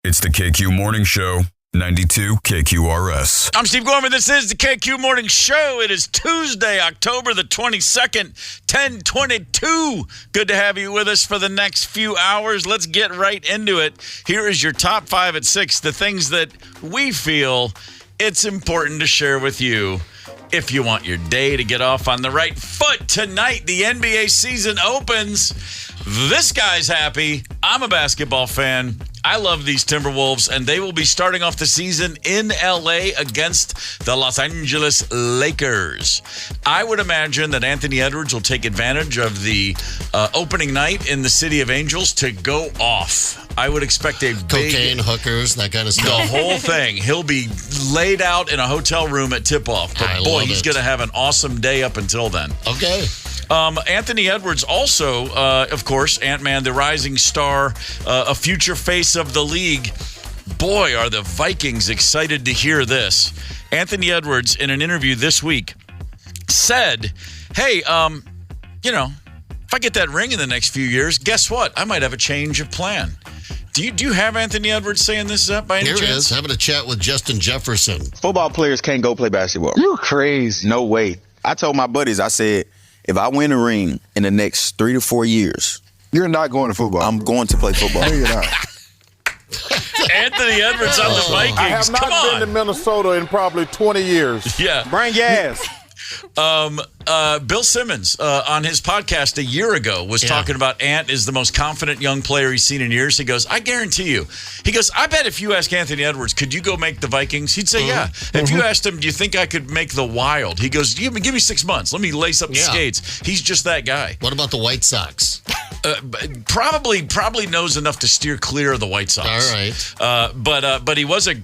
It's the KQ Morning Show, 92 KQRS. I'm Steve Gorman. This is the KQ Morning Show. It is Tuesday, October the 22nd, 10:22. Good to have you with us for the next few hours. Let's get right into it. Here is your top 5 at 6, the things that we feel it's important to share with you if you want your day to get off on the right foot. Tonight, the NBA season opens. This guy's happy. I'm a basketball fan. I love these Timberwolves, and they will be starting off the season in L.A. against the Los Angeles Lakers. I would imagine that Anthony Edwards will take advantage of the opening night in the City of Angels to go off. I would expect a big... Cocaine, hookers, that kind of stuff. The whole thing. He'll be laid out in a hotel room at tip-off. But, boy, he's going to have an awesome day up until then. Okay. Anthony Edwards also, of course, Ant-Man, the rising star, a future face of the league. Boy, are the Vikings excited to hear this. Anthony Edwards, in an interview this week, said, hey, if I get that ring in the next few years, guess what? I might have a change of plan. Do you have Anthony Edwards saying this up by any chance? Here he is, having a chat with Justin Jefferson. Football players can't go play basketball. You crazy. No way. I told my buddies, I said, if I win a ring in the next 3 to 4 years, You're not going to football. I'm going to play football. No, you're not. Anthony Edwards on the Vikings. I have not been to Minnesota in probably 20 years. Yeah. Bring your ass. Bill Simmons on his podcast a year ago was talking about Ant is the most confident young player he's seen in years. He goes, I guarantee you. He goes, I bet if you ask Anthony Edwards, could you go make the Vikings? He'd say, yeah. If you asked him, do you think I could make the Wild? He goes, give me 6 months. Let me lace up the skates. He's just that guy. What about the White Sox? Probably knows enough to steer clear of the White Sox. All right. But he was a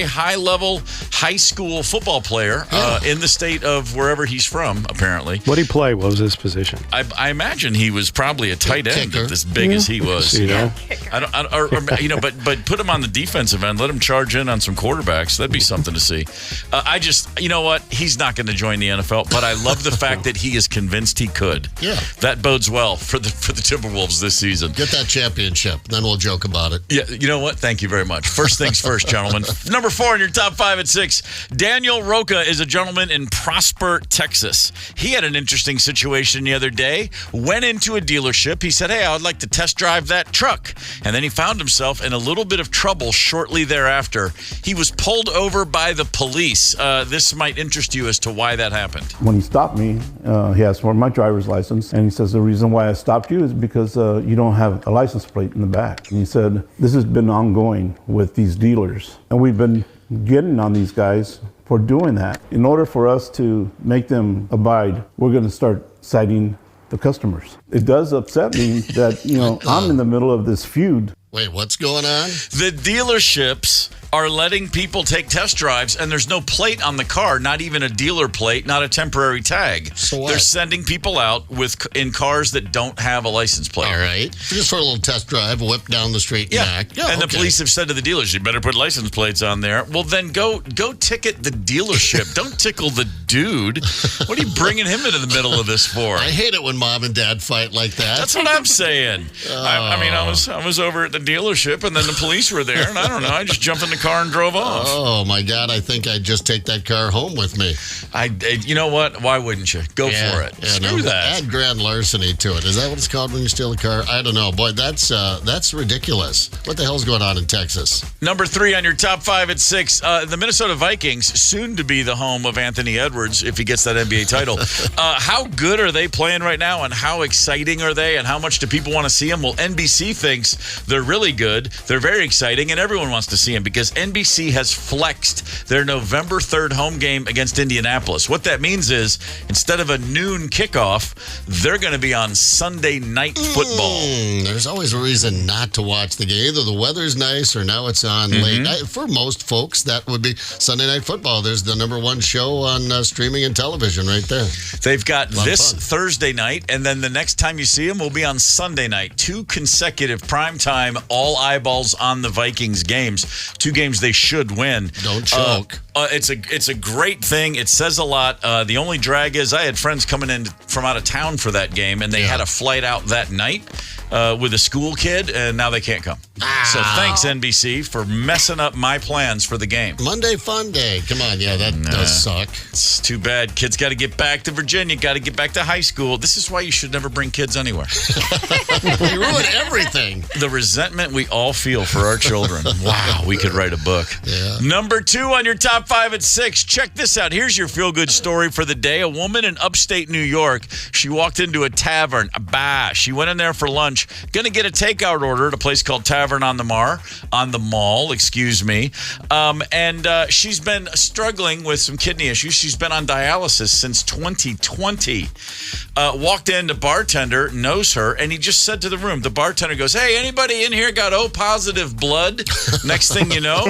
high-level high school football player in the state of wherever he's from, apparently. What did he play? What was his position? I imagine he was probably a tight end, as big as he was. But put him on the defensive end. Let him charge in on some quarterbacks. That'd be something to see. You know what? He's not going to join the NFL, but I love the fact that he is convinced he could. Yeah. That bodes well for the Timberwolves this season. Get that championship, then we'll joke about it. Yeah, you know what? Thank you very much. First things first, gentlemen. Number 4 in your top 5 at 6. Daniel Roca is a gentleman in Prosper, Texas. He had an interesting situation the other day. Went into a dealership. He said, hey, I would like to test drive that truck. And then he found himself in a little bit of trouble shortly thereafter. He was pulled over by the police. This might interest you as to why that happened. When he stopped me, he asked for my driver's license. And he says, the reason why I stopped you is because you don't have a license plate in the back. And he said, this has been ongoing with these dealers. And we've been getting on these guys for doing that. In order for us to make them abide, we're going to start citing the customers. It does upset me that, I'm in the middle of this feud. Wait, what's going on? The dealerships are letting people take test drives, and there's no plate on the car, not even a dealer plate, not a temporary tag. So what? They're sending people out in cars that don't have a license plate. All right. Just for a little test drive, whip down the street and back. Yeah, and the police have said to the dealers, you better put license plates on there. Well, then go ticket the dealership. Don't tickle the dude. What are you bringing him into the middle of this for? I hate it when mom and dad fight like that. That's what I'm saying. I was over at the dealership, and then the police were there, and I don't know. I just jumped in the car and drove off. Oh, my God. I think I'd just take that car home with me. You know what? Why wouldn't you? Go for it. Screw that. Add grand larceny to it. Is that what it's called when you steal a car? I don't know. Boy, that's ridiculous. What the hell's going on in Texas? Number 3 on your top 5 at 6. The Minnesota Vikings, soon to be the home of Anthony Edwards if he gets that NBA title. How good are they playing right now, and how exciting are they, and how much do people want to see them? Well, NBC thinks they're really good. They're very exciting, and everyone wants to see them because NBC has flexed their November 3rd home game against Indianapolis. What that means is instead of a noon kickoff, they're going to be on Sunday night football. There's always a reason not to watch the game. Either the weather's nice or now it's on late night. For most folks, that would be Sunday night football. There's the number 1 show on streaming and television right there. They've got this Thursday night, and then the next time you see them will be on Sunday night. 2 consecutive primetime, all eyeballs on the Vikings games. 2 games they should win. Don't choke. It's a great thing. It says a lot. The only drag is I had friends coming in from out of town for that game, and they had a flight out that night. with a school kid, and now they can't come. So thanks, NBC, for messing up my plans for the game. Monday Fun Day. Come on, yeah, that does suck. It's too bad. Kids got to get back to Virginia, got to get back to high school. This is why you should never bring kids anywhere. You ruin everything. The resentment we all feel for our children. Wow, we could write a book. Yeah. Number 2 on your top 5 at 6. Check this out. Here's your feel-good story for the day. A woman in upstate New York, she walked into a tavern, a bar. She went in there for lunch, going to get a takeout order at a place called Tavern on the Mall, excuse me. And she's been struggling with some kidney issues. She's been on dialysis since 2020. Walked in, the bartender knows her, and he just said to the room, the bartender goes, "Hey, anybody in here got O-positive blood?" Next thing you know,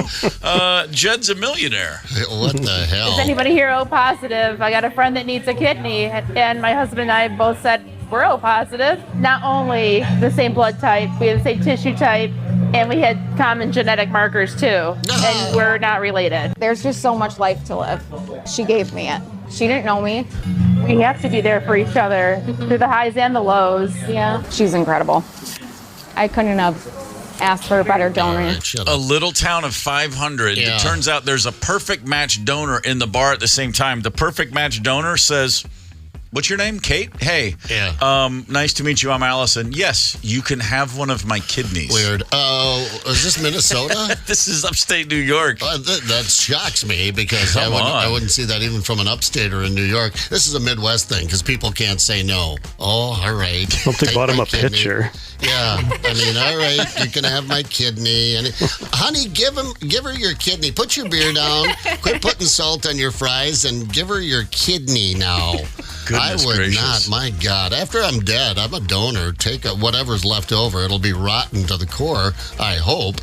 Jed's a millionaire. What the hell? Is anybody here O-positive? I got a friend that needs a kidney, and my husband and I both said we're O-positive. Not only the same blood type, we have the same tissue type, and we had common genetic markers too, and we're not related. There's just so much life to live. She gave me it. She didn't know me. We have to be there for each other through the highs and the lows. Yeah. She's incredible. I couldn't have asked for a better donor. A little town of 500. Yeah. It turns out there's a perfect match donor in the bar at the same time. The perfect match donor says, "What's your name? Kate? Hey. Yeah. Nice to meet you. I'm Allison. Yes, you can have one of my kidneys." Weird. Oh, is this Minnesota? This is upstate New York. That shocks me because Come on. I wouldn't see that even from an upstater in New York. This is a Midwest thing because people can't say no. Oh, all right. Well, they bought him my a kidney. pitcher. Yeah, I mean, all right, you can have my kidney. And honey, give her your kidney. Put your beer down. Quit putting salt on your fries and give her your kidney now. Goodness I would gracious. not. My God, after I'm dead, I'm a donor. Take whatever's left over. It'll be rotten to the core, I hope.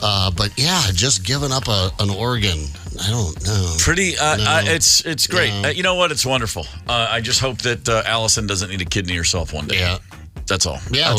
But yeah, just giving up an organ. I don't know. Pretty, No. it's great. No. You know what? It's wonderful. I just hope that Allison doesn't need a kidney herself one day. Yeah. That's all. Yeah.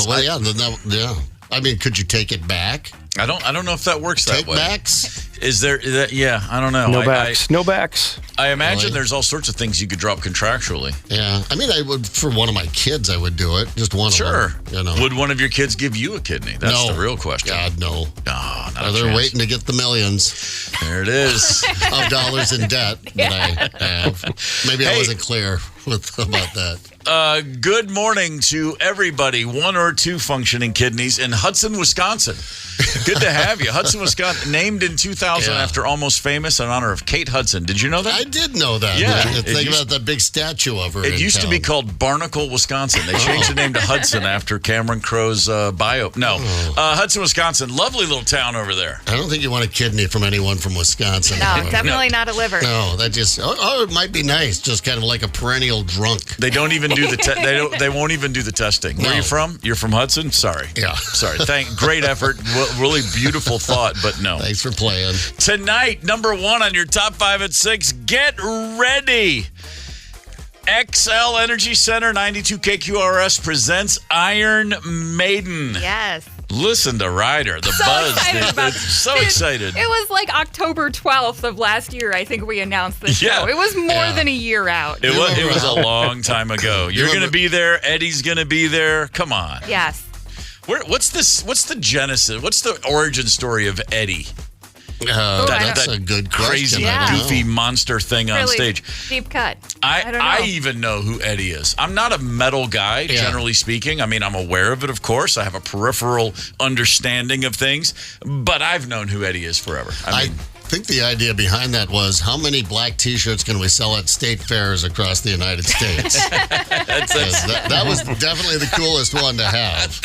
Yeah. I mean, could you take it back? I don't know if that works that Take way. backs? Is there? Yeah, I don't know. No backs. No backs. I imagine Really? there's all sorts of things you could drop contractually. Yeah. I mean, I would for one of my kids. I would do it. Just one Sure. of them. You know. Would one of your kids give you a kidney? That's No. the real question. God, no. No, not a They're chance. waiting to get the millions There it is. of dollars in debt that I have. Maybe I Hey. wasn't clear about that. Good morning to everybody. 1 or 2 functioning kidneys in Hudson, Wisconsin. Good to have you. Hudson, Wisconsin, named in 2000 Yeah. after Almost Famous in honor of Kate Hudson. Did you know that? I did know that. Yeah. Think about that big statue of her. It in used to be town. called Barnacle, Wisconsin. They changed the name to Hudson after Cameron Crowe's bio. No, Hudson, Wisconsin. Lovely little town over there. I don't think you want a kidney from anyone from Wisconsin. No, definitely not a liver. No, that just it might be nice, just kind of like a perennial drunk. They don't even do the they won't even do the testing. Where are No. you from? You're from Hudson? Sorry. Yeah. Sorry. Great effort. Really beautiful thought, but no. Thanks for playing. Tonight, number 1 on your top 5 at 6. Get ready. XL Energy Center 92 KQRS presents Iron Maiden. Yes. Listen to Ryder, the So buzz. excited about so it. excited. It was like October 12th of last year, I think we announced this Yeah. show. It was more Yeah. than a year out. It was a long time ago. You're going to be there. Eddie's going to be there. Come on. Yes. What's the genesis? What's the origin story of Eddie? That's that a good question. Crazy, I don't goofy know. monster thing on Really stage. deep cut. I don't know. I even know who Eddie is. I'm not a metal guy, Yeah. generally speaking. I mean, I'm aware of it, of course. I have a peripheral understanding of things, but I've known who Eddie is forever. I mean, I think the idea behind that was how many black T-shirts can we sell at state fairs across the United States? that was definitely the coolest one to have.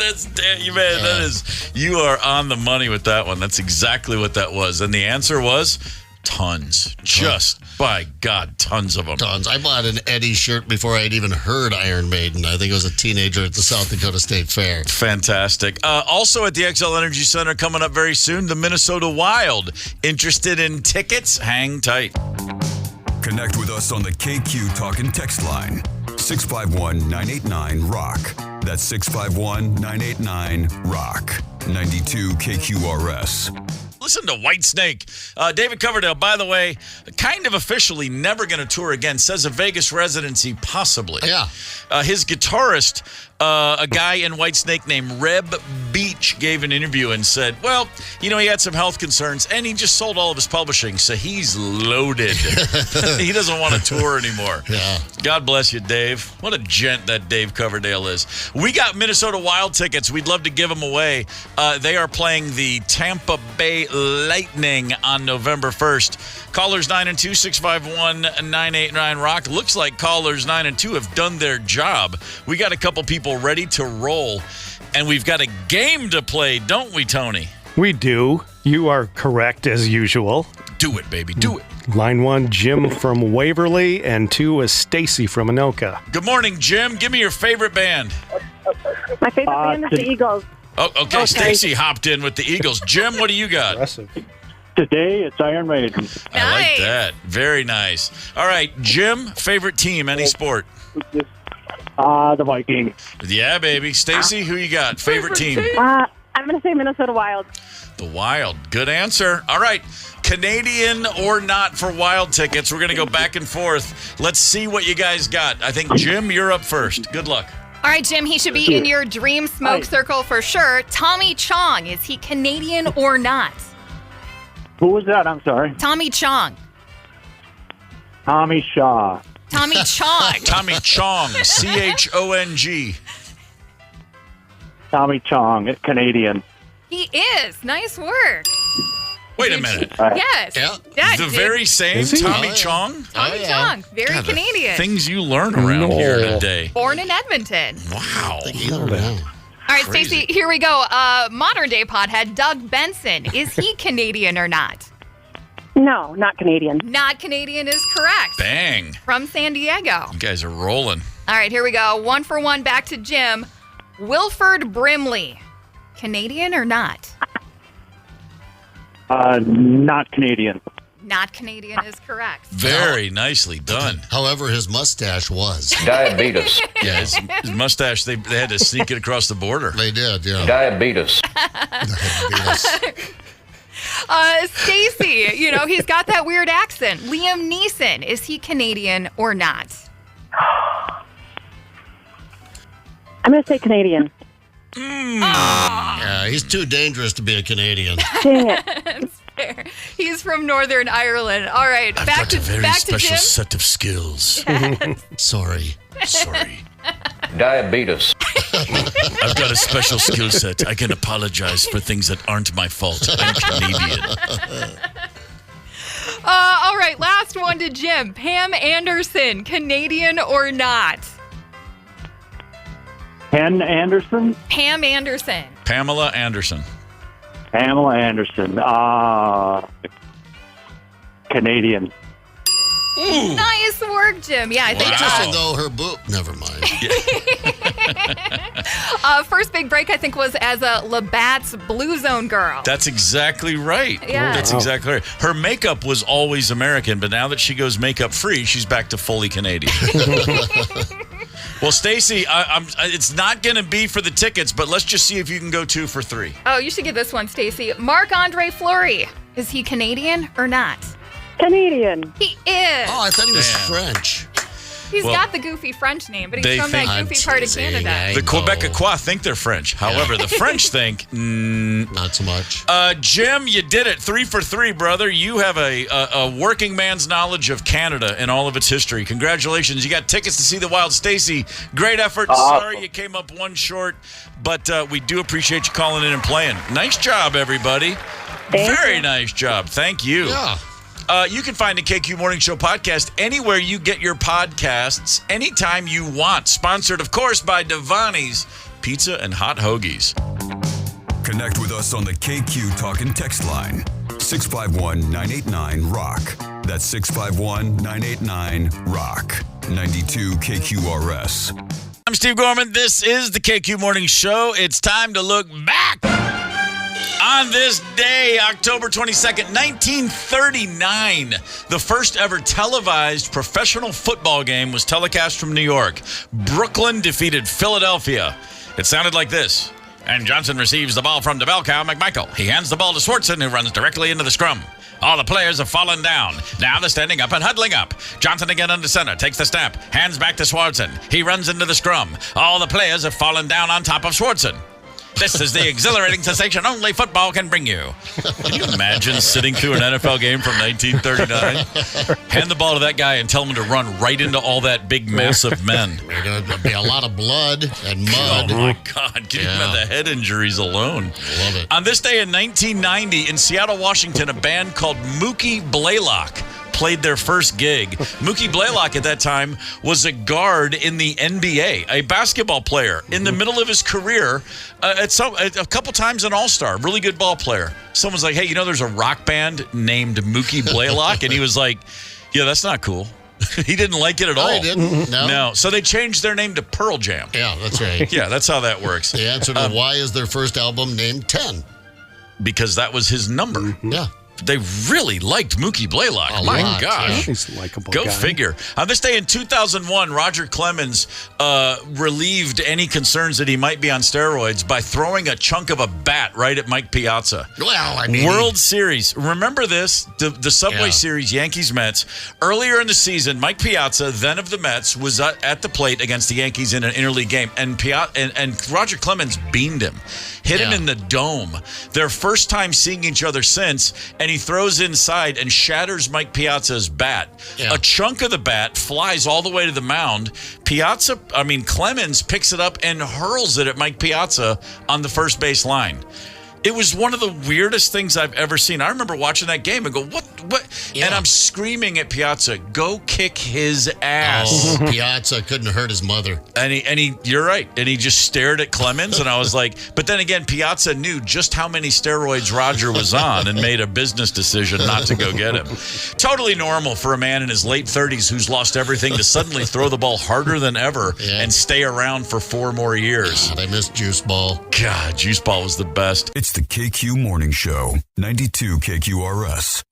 You are on the money with that one. That's exactly what that was. And the answer was tons. Just, by God, tons of them. Tons. I bought an Eddie shirt before I'd even heard Iron Maiden. I think I was a teenager at the South Dakota State Fair. Fantastic. Also at the XL Energy Center coming up very soon, the Minnesota Wild. Interested in tickets? Hang tight. Connect with us on the KQ Talk and Text line. 651-989-ROCK. That's 651-989-ROCK. 92 KQRS. Listen to Whitesnake. David Coverdale, by the way, kind of officially never going to tour again. Says a Vegas residency, possibly. Yeah. His guitarist A guy in Whitesnake named Reb Beach gave an interview and said, well, he had some health concerns, and he just sold all of his publishing, so he's loaded. He doesn't want to tour anymore. Yeah. God bless you, Dave. What a gent that Dave Coverdale is. We got Minnesota Wild tickets. We'd love to give them away. They are playing the Tampa Bay Lightning on November 1st. Callers 9 and 2, 651-989-ROCK. Looks like callers 9 and 2 have done their job. We got a couple people ready to roll, and we've got a game to play, don't we, Tony? We do. You are correct as usual. Do it, baby. Do it. Line 1, Jim from Waverly, and 2 is Stacy from Anoka. Good morning, Jim. Give me your favorite band. My favorite band is the Eagles. Oh, okay. Stacy hopped in with the Eagles. Jim, what do you got? Impressive. Today, it's Iron Maiden. I like that. Very nice. All right, Jim, favorite team, any sport? The Vikings. Yeah, baby. Stacy, who you got? Favorite team? I'm going to say Minnesota Wild. The Wild. Good answer. All right. Canadian or not for Wild tickets. We're going to go back and forth. Let's see what you guys got. I think, Jim, you're up first. Good luck. All right, Jim, he should be in your dream smoke circle for sure. Tommy Chong, is he Canadian or not? Who was that? I'm sorry. Tommy Chong. Tommy Shaw. Tommy Chong. Tommy Chong. C-H-O-N-G. Tommy Chong, Canadian. He is. Nice work. Wait a minute. Yes. Yeah. The very same Tommy Chong? Tommy Chong. Very God, the Canadian. things you learn around here today. Born in Edmonton. Wow. All right, Stacey, here we go. Modern day pothead Doug Benson. Is he Canadian or not? No, not Canadian. Not Canadian is correct. Bang. From San Diego. You guys are rolling. All right, here we go. 1 for 1 back to Jim. Wilford Brimley. Canadian or not? Not Canadian. Not Canadian is correct. Very nicely done. However, his mustache was. Diabetes. Yeah, his mustache, they had to sneak it across the border. They did, yeah. Diabetes. Stacy, he's got that weird accent. Liam Neeson, is he Canadian or not? I'm going to say Canadian. Yeah, he's too dangerous to be a Canadian. Dang it. That's fair. He's from Northern Ireland. All right, I've back got a very to special Jim. set of skills. Sorry. Diabetes. I've got a special skill set. I can apologize for things that aren't my fault. I'm Canadian. All right, last one to Jim. Pam Anderson, Canadian or not? Ken Anderson? Pam Anderson. Pamela Anderson. Pamela Anderson. Canadian. Ooh. Nice work, Jim. Yeah, I think Interesting, though, her boob. Never mind. first big break, I think, was as a Labatt's Blue Zone girl. That's exactly right. Yeah. That's exactly right. Her makeup was always American, but now that she goes makeup free, she's back to fully Canadian. Well, Stacy, it's not going to be for the tickets, but let's just see if you can go 2 for 3. Oh, you should get this one, Stacy. Marc-Andre Fleury. Is he Canadian or not? Canadian. He is. Oh, I thought he was French. He's got the goofy French name, but he's from that goofy part of Canada. The Quebecois think they're French. However, the French think, not so much. Jim, you did it. 3 for 3, brother. You have a working man's knowledge of Canada and all of its history. Congratulations. You got tickets to see the Wild. Stacy, great effort. Sorry you came up one short, but we do appreciate you calling in and playing. Nice job, everybody. Very nice job. Thank you. Yeah. You can find the KQ Morning Show podcast anywhere you get your podcasts, anytime you want. Sponsored, of course, by Devani's Pizza and Hot Hoagies. Connect with us on the KQ Talk and Text line, 651-989-ROCK. That's 651-989-ROCK. 92 KQRS. I'm Steve Gorman. This is the KQ Morning Show. It's time to look back. On this day, October 22nd, 1939, the first ever televised professional football game was telecast from New York. Brooklyn defeated Philadelphia. It sounded like this. And Johnson receives the ball from DeBelcow McMichael. He hands the ball to Swartzen, who runs directly into the scrum. All the players have fallen down. Now they're standing up and huddling up. Johnson again under center. Takes the snap. Hands back to Swanson. He runs into the scrum. All the players have fallen down on top of Swanson. This is the exhilarating sensation only football can bring you. Can you imagine sitting through an NFL game from 1939? Hand the ball to that guy and tell him to run right into all that big mass of men. There's going to be a lot of blood and mud. Oh, my God. Can you imagine the head injuries alone? Love it. On this day in 1990, in Seattle, Washington, a band called Mookie Blaylock played their first gig. Mookie Blaylock at that time was a guard in the NBA, a basketball player in the middle of his career, a couple times an all-star, really good ball player. Someone's like, hey, there's a rock band named Mookie Blaylock? And he was like, yeah, that's not cool. He didn't like it at all. He didn't? No. So they changed their name to Pearl Jam. Yeah, that's right. Yeah, that's how that works. The answer to why is their first album named 10? Because that was his number. Yeah. They really liked Mookie Blaylock. My gosh. He's a likable Go guy. figure. On this day in 2001, Roger Clemens relieved any concerns that he might be on steroids by throwing a chunk of a bat right at Mike Piazza. Well, I mean... World Series. Remember this? The Subway Series, Yankees-Mets. Earlier in the season, Mike Piazza, then of the Mets, was at the plate against the Yankees in an interleague game, and Roger Clemens beamed him. Hit him in the dome. Their first time seeing each other since, and he throws inside and shatters Mike Piazza's bat. Yeah. A chunk of the bat flies all the way to the mound. Clemens picks it up and hurls it at Mike Piazza on the first base line. It was one of the weirdest things I've ever seen. I remember watching that game and go, what? Yeah. And I'm screaming at Piazza, go kick his ass. Oh, Piazza couldn't hurt his mother. And he, you're right. And he just stared at Clemens, and I was like, but then again, Piazza knew just how many steroids Roger was on and made a business decision not to go get him. Totally normal for a man in his late 30s who's lost everything to suddenly throw the ball harder than ever and stay around for 4 more years. God, I miss Juice Ball. God, Juice Ball was the best. It's the KQ Morning Show, 92 KQRS.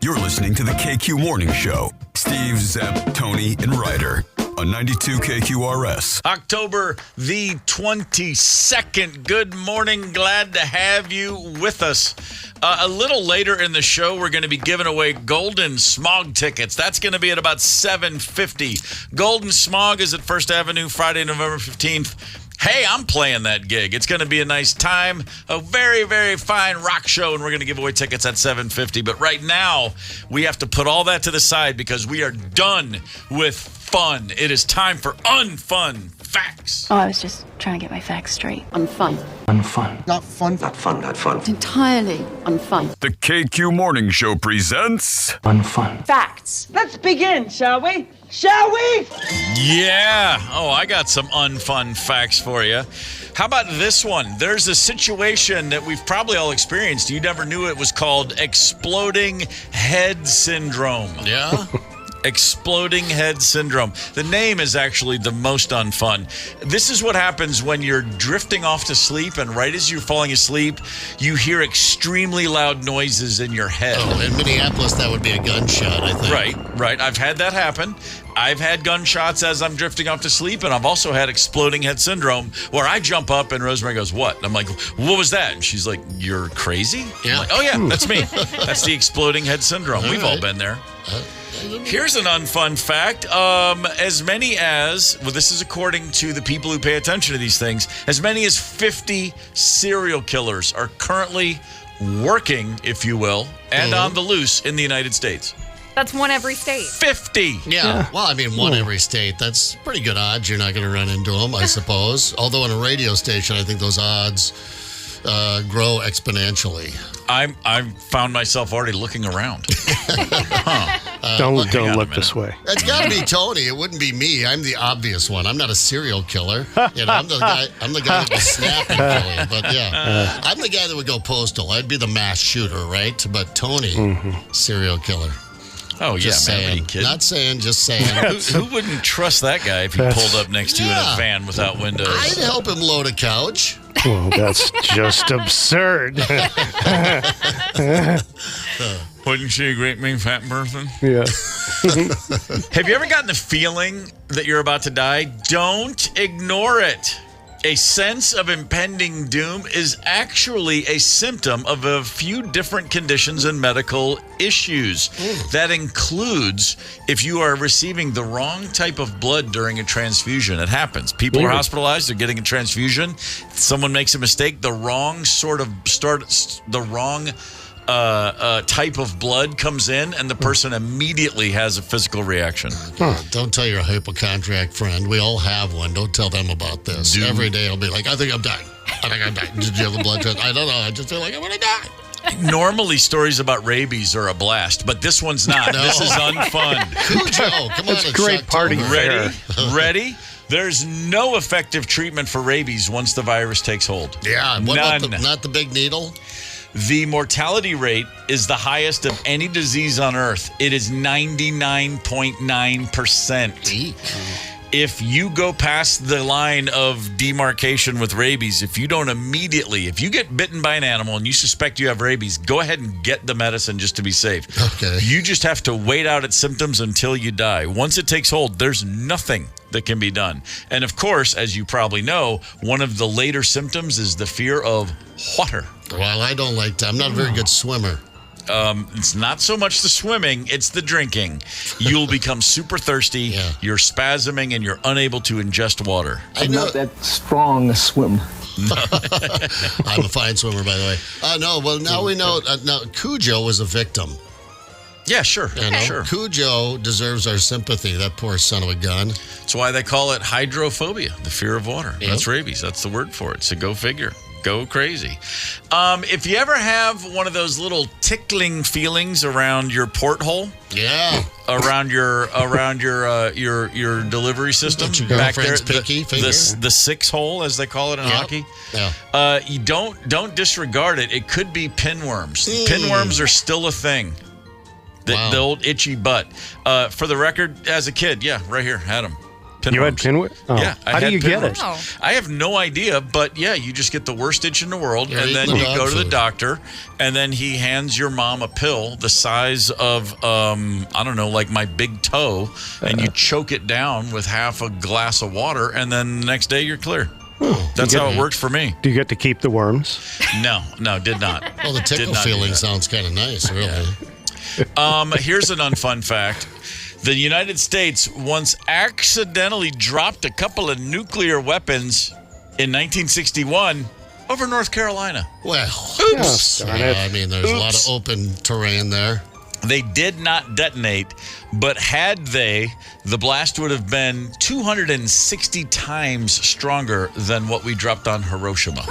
You're listening to the KQ Morning Show. Steve, Zepp, Tony, and Ryder on 92 KQRS. October the 22nd. Good morning. Glad to have you with us. A little later in the show, we're going to be giving away Golden Smog tickets. That's going to be at about 7:50. Golden Smog is at First Avenue, Friday, November 15th. Hey, I'm playing that gig. It's going to be a nice time, a very, very fine rock show, and we're going to give away tickets at 7:50. But right now, we have to put all that to the side because we are done with fun. It is time for Unfun Facts. Oh, I was just trying to get my facts straight. Unfun. Unfun. Not fun. Not fun, not fun. Entirely unfun. The KQ Morning Show presents Unfun Facts. Let's begin, shall we? Shall we? Yeah. Oh, I got some unfun facts for you. How about this one? There's a situation that we've probably all experienced. You never knew it was called exploding head syndrome. Yeah? Exploding head syndrome. The name is actually the most unfun. This is what happens when you're drifting off to sleep, and right as you're falling asleep, you hear extremely loud noises in your head. Oh, in Minneapolis, that would be a gunshot, I think. Right. I've had that happen. I've had gunshots as I'm drifting off to sleep, and I've also had exploding head syndrome where I jump up and Rosemary goes, what? And I'm like, what was that? And she's like, you're crazy? Yeah. I'm like, oh, yeah, that's me. That's the exploding head syndrome. We've all been there. Here's an unfun fact. As many as, well, this is according to the people who pay attention to these things, as many as 50 serial killers are currently working, if you will, and on the loose in the United States. That's one every state. 50. Yeah. Well, I mean, one every state. That's pretty good odds you're not going to run into them, I suppose. Although in a radio station, I think those odds grow exponentially. I found myself already looking around. Don't look this way. It's got to be Tony. It wouldn't be me. I'm the obvious one. I'm not a serial killer. I'm the guy that will snap and kill you. But yeah, I'm the guy that would go postal. I'd be the mass shooter, right? But Tony, serial killer. Oh, just yeah, man. saying. Are you kidding? Not saying, just saying. Who wouldn't trust that guy if he pulled up next to you in a van without windows? I'd help him load a couch. Well, that's just absurd. Wouldn't you agree, me, fat person? Yeah. Have you ever gotten the feeling that you're about to die? Don't ignore it. A sense of impending doom is actually a symptom of a few different conditions and medical issues. That includes if you are receiving the wrong type of blood during a transfusion. It happens. People are hospitalized. They're getting a transfusion. Someone makes a mistake. The wrong type of blood comes in, and the person immediately has a physical reaction. Don't tell your hypochondriac friend. We all have one. Don't tell them about this. Dude. Every day it'll be like, I think I'm dying. Did you have a blood test? I don't know. I just feel like I'm going to die. Normally, stories about rabies are a blast, but this one's not. No. This is unfun. Cujo, come on. It's a great party fair. Ready? There's no effective treatment for rabies once the virus takes hold. Yeah. What None. about not the big needle? The mortality rate is the highest of any disease on Earth. It is 99.9%. If you go past the line of demarcation with rabies, if you get bitten by an animal and you suspect you have rabies, go ahead and get the medicine just to be safe. Okay. You just have to wait out its symptoms until you die. Once it takes hold, there's nothing that can be done. And of course, as you probably know, one of the later symptoms is the fear of water. Well, I don't like to. I'm not a very good swimmer. It's not so much the swimming, it's the drinking. You'll become super thirsty, you're spasming, and you're unable to ingest water. I'm not that strong a swimmer. I'm a fine swimmer, by the way. No, well, now we know. Now, Cujo was a victim. Yeah, sure. Sure. Cujo deserves our sympathy, that poor son of a gun. That's why they call it hydrophobia, the fear of water. Yep. That's rabies. That's the word for it. So go figure. Go crazy. If you ever have one of those little tickling feelings around your porthole, around your delivery system, your back there, girlfriend's pinky finger? the six hole as they call it in hockey. Yeah. You don't disregard it. It could be pinworms. Pinworms are still a thing. The old itchy butt. For the record, as a kid, right here, had them. You had pinworms? Oh. Yeah. How do you get it? I have no idea, but you just get the worst itch in the world, and then you go to the doctor, and then he hands your mom a pill the size of, I don't know, like my big toe, and you choke it down with half a glass of water, and then the next day you're clear. That's how it worked for me. Do you get to keep the worms? No, did not. Well, the tickle feeling sounds kind of nice, really. Here's an unfun fact. The United States once accidentally dropped a couple of nuclear weapons in 1961 over North Carolina. Well, oops. I mean, there's a lot of open terrain there. They did not detonate, but had they, the blast would have been 260 times stronger than what we dropped on Hiroshima.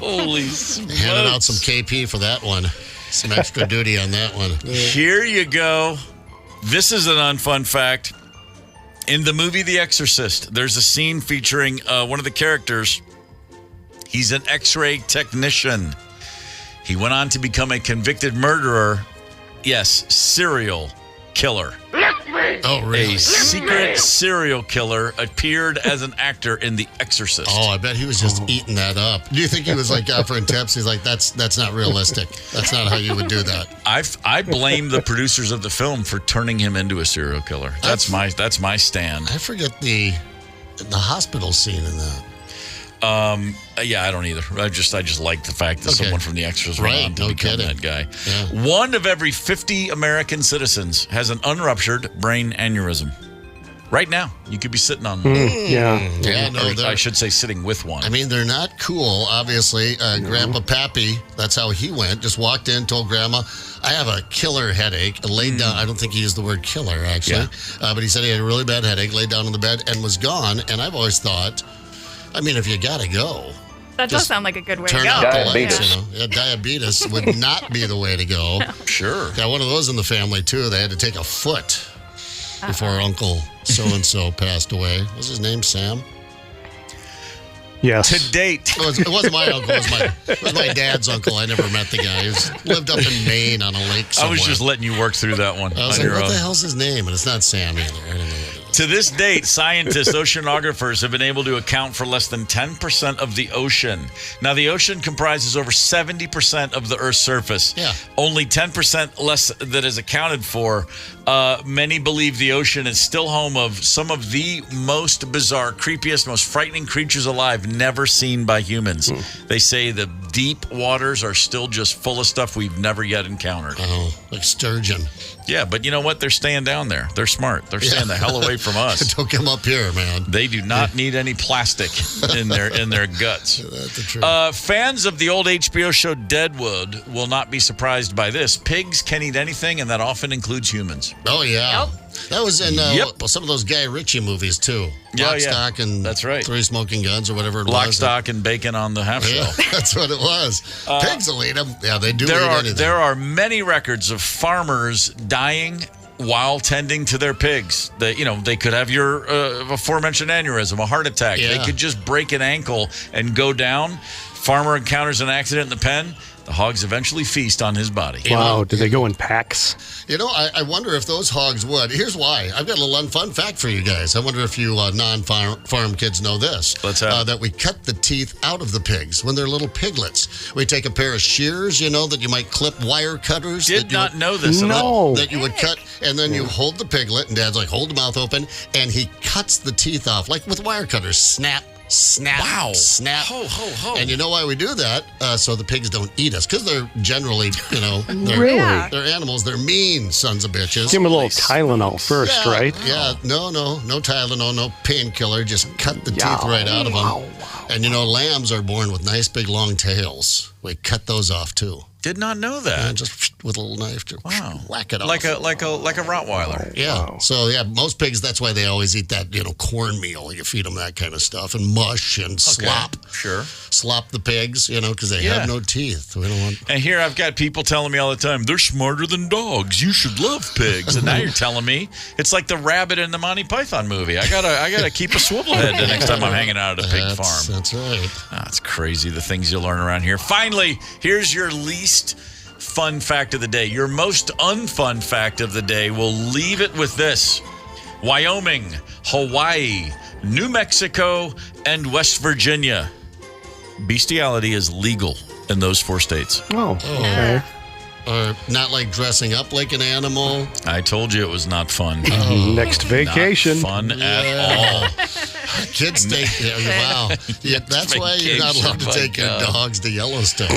Holy smokes. Handing out some KP for that one. Some extra duty on that one. Here you go. This is an unfun fact. In the movie The Exorcist, there's a scene featuring one of the characters. He's an X-ray technician. He went on to become a convicted murderer. Yes, serial killer. Oh, really? A secret serial killer appeared as an actor in The Exorcist. Oh, I bet he was just eating that up. Do you think he was like offering tips? He's like, that's not realistic. That's not how you would do that. I blame the producers of the film for turning him into a serial killer. That's my stand. I forget the hospital scene in that. I don't either. I just like the fact that someone from The Exorcist went on to become that guy. Yeah. 1 of every 50 American citizens has an unruptured brain aneurysm. Right now, you could be sitting on one. I should say sitting with one. I mean, they're not cool, obviously. Grandpa Pappy, that's how he went. Just walked in, told Grandma, I have a killer headache. Laid down. I don't think he used the word killer, actually. But he said he had a really bad headache, laid down on the bed, and was gone. And I've always thought, I mean, if you got to go. That does sound like a good way to go. Turn out the lights, diabetes would not be the way to go. Sure. Got one of those in the family, too. They had to take a foot before Uncle so-and-so passed away. What was his name, Sam? Yes. To date. It wasn't my uncle. It was my dad's uncle. I never met the guy. He lived up in Maine on a lake somewhere. I was just letting you work through that one. I was like, what the hell's his name? And it's not Sam either. I don't know what it is. To this date, scientists, oceanographers have been able to account for less than 10% of the ocean. Now, the ocean comprises over 70% of the Earth's surface. Yeah. Only 10% less that is accounted for. Many believe the ocean is still home of some of the most bizarre, creepiest, most frightening creatures alive never seen by humans. They say the deep waters are still just full of stuff we've never yet encountered. Oh, like sturgeon. Yeah, but you know what? They're staying down there. They're smart. They're staying the hell away from us. Don't come up here, man. They do not need any plastic in their guts. That's the truth. Fans of the old HBO show Deadwood will not be surprised by this. Pigs can eat anything, and that often includes humans. Oh, yeah. Yep. That was in some of those Guy Ritchie movies, too. Lock, Stock, and that's right. Three Smoking Guns or whatever it was. Lock, Stock, and Bacon on the Half Shell. That's what it was. Pigs will eat them. Yeah, they do eat anything. There are many records of farmers dying while tending to their pigs. They could have your aforementioned aneurysm, a heart attack. Yeah. They could just break an ankle and go down. Farmer encounters an accident in the pen. The hogs eventually feast on his body. Wow, do they go in packs? I wonder if those hogs would. Here's why. I've got a little unfun fact for you guys. I wonder if you non-farm kids know this. Let's have it. That we cut the teeth out of the pigs when they're little piglets. We take a pair of shears, that you might clip wire cutters. Did not know this. No. That you would cut, and then you hold the piglet, and Dad's like, hold the mouth open, and he cuts the teeth off, like with wire cutters. Snap. Snap. Wow. Snap. Ho, ho, ho. And you know why we do that? So the pigs don't eat us. Because they're generally, Really? they're animals. They're mean sons of bitches. Give them a little Tylenol first, Yeah, right? Yeah. No Tylenol, no painkiller. Just cut the teeth right out of them. Wow. And lambs are born with nice big long tails. We cut those off too. Did not know that. And just with a little knife to whack it off. Like a Rottweiler. Yeah. So most pigs, that's why they always eat that, cornmeal. You feed them that kind of stuff and mush and slop. Sure. Slop the pigs, because they have no teeth. We don't want. And here I've got people telling me all the time, they're smarter than dogs. You should love pigs. And now you're telling me it's like the rabbit in the Monty Python movie. I gotta keep a swivel head the next time I'm hanging out at a pig farm. That's right. It's crazy the things you learn around here. Finally, here's your least fun fact of the day. Your most unfun fact of the day. We'll leave it with this. Wyoming, Hawaii, New Mexico, and West Virginia. Bestiality is legal in those 4 states. Oh, okay. Or not like dressing up like an animal. I told you it was not fun. Next vacation. Not fun at all. Kids take wow. Yeah, that's why you're not allowed to take your dogs to Yellowstone.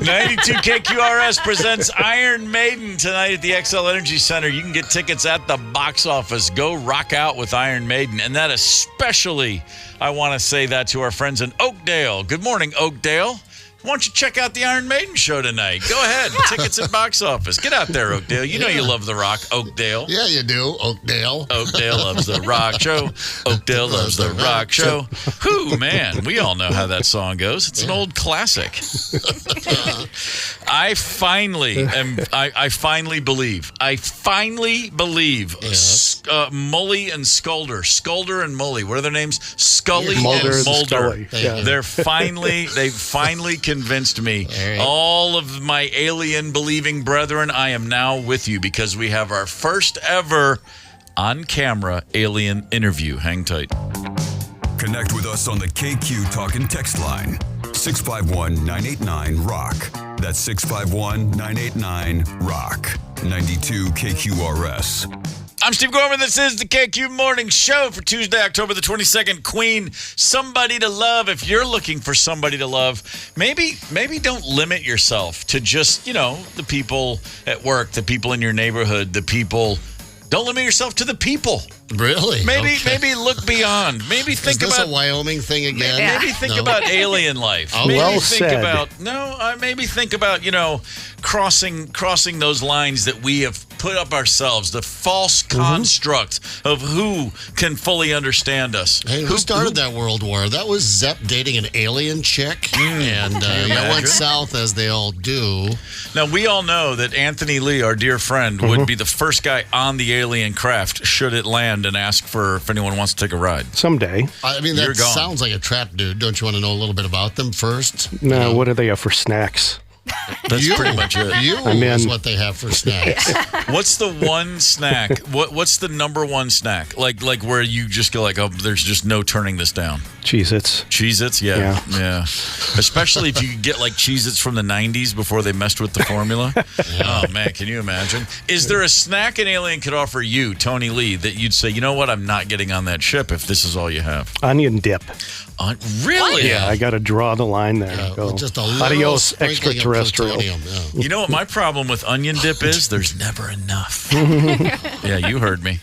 92 KQRS presents Iron Maiden tonight at the XL Energy Center. You can get tickets at the box office. Go rock out with Iron Maiden. And that especially, I want to say that to our friends in Oakdale. Good morning, Oakdale. Why don't you check out the Iron Maiden show tonight? Go ahead. Tickets at box office. Get out there, Oakdale. You know you love the rock, Oakdale. Yeah, you do, Oakdale. Oakdale loves the rock show. Oakdale loves the rock show. Whoo, man. We all know how that song goes. It's an old classic. I finally believe Mully and Skulder. Skulder and Mully. What are their names? Scully Mulder and Mulder. Scully. Yeah. They finally convinced me. All of my alien believing brethren, I am now with you because we have our first ever on-camera alien interview. Hang tight. Connect with us on the KQ Talk and Text line. 651-989-ROCK. That's 651-989-ROCK. 92 KQRS. I'm Steve Gorman. This is the KQ Morning Show for Tuesday, October the 22nd. Queen, somebody to love. If you're looking for somebody to love, maybe don't limit yourself to just, the people at work, the people in your neighborhood, the people. Don't limit yourself to the people. Really? Maybe look beyond. Maybe think about. Is this about a Wyoming thing again? Maybe think about alien life. Oh, maybe well think said. Maybe think about crossing those lines that we have put up ourselves, the false construct of who can fully understand us. Hey, who started that World War? That was Zepp dating an alien chick, and it went south as they all do. Now, we all know that Anthony Lee, our dear friend, would be the first guy on the alien craft should it land and ask if anyone wants to take a ride. Someday. I mean, that sounds like a trap, dude. Don't you want to know a little bit about them first? No, what do they have for snacks? That's pretty much it. Is what they have for snacks. What's the one snack? What's the number one snack? Like where you just go like, oh, there's just no turning this down. Cheez-Its. Cheez-Its, yeah. Especially if you could get like Cheez-Its from the 90s before they messed with the formula. Oh, man, can you imagine? Is there a snack an alien could offer you, Tony Lee, that you'd say, you know what, I'm not getting on that ship if this is all you have? Onion dip. Really? Yeah, I got to draw the line there. Just a little Adios, sprinkling of extraterrestrial. plutonium, You know what my problem with onion dip is? There's never enough. Yeah, you heard me.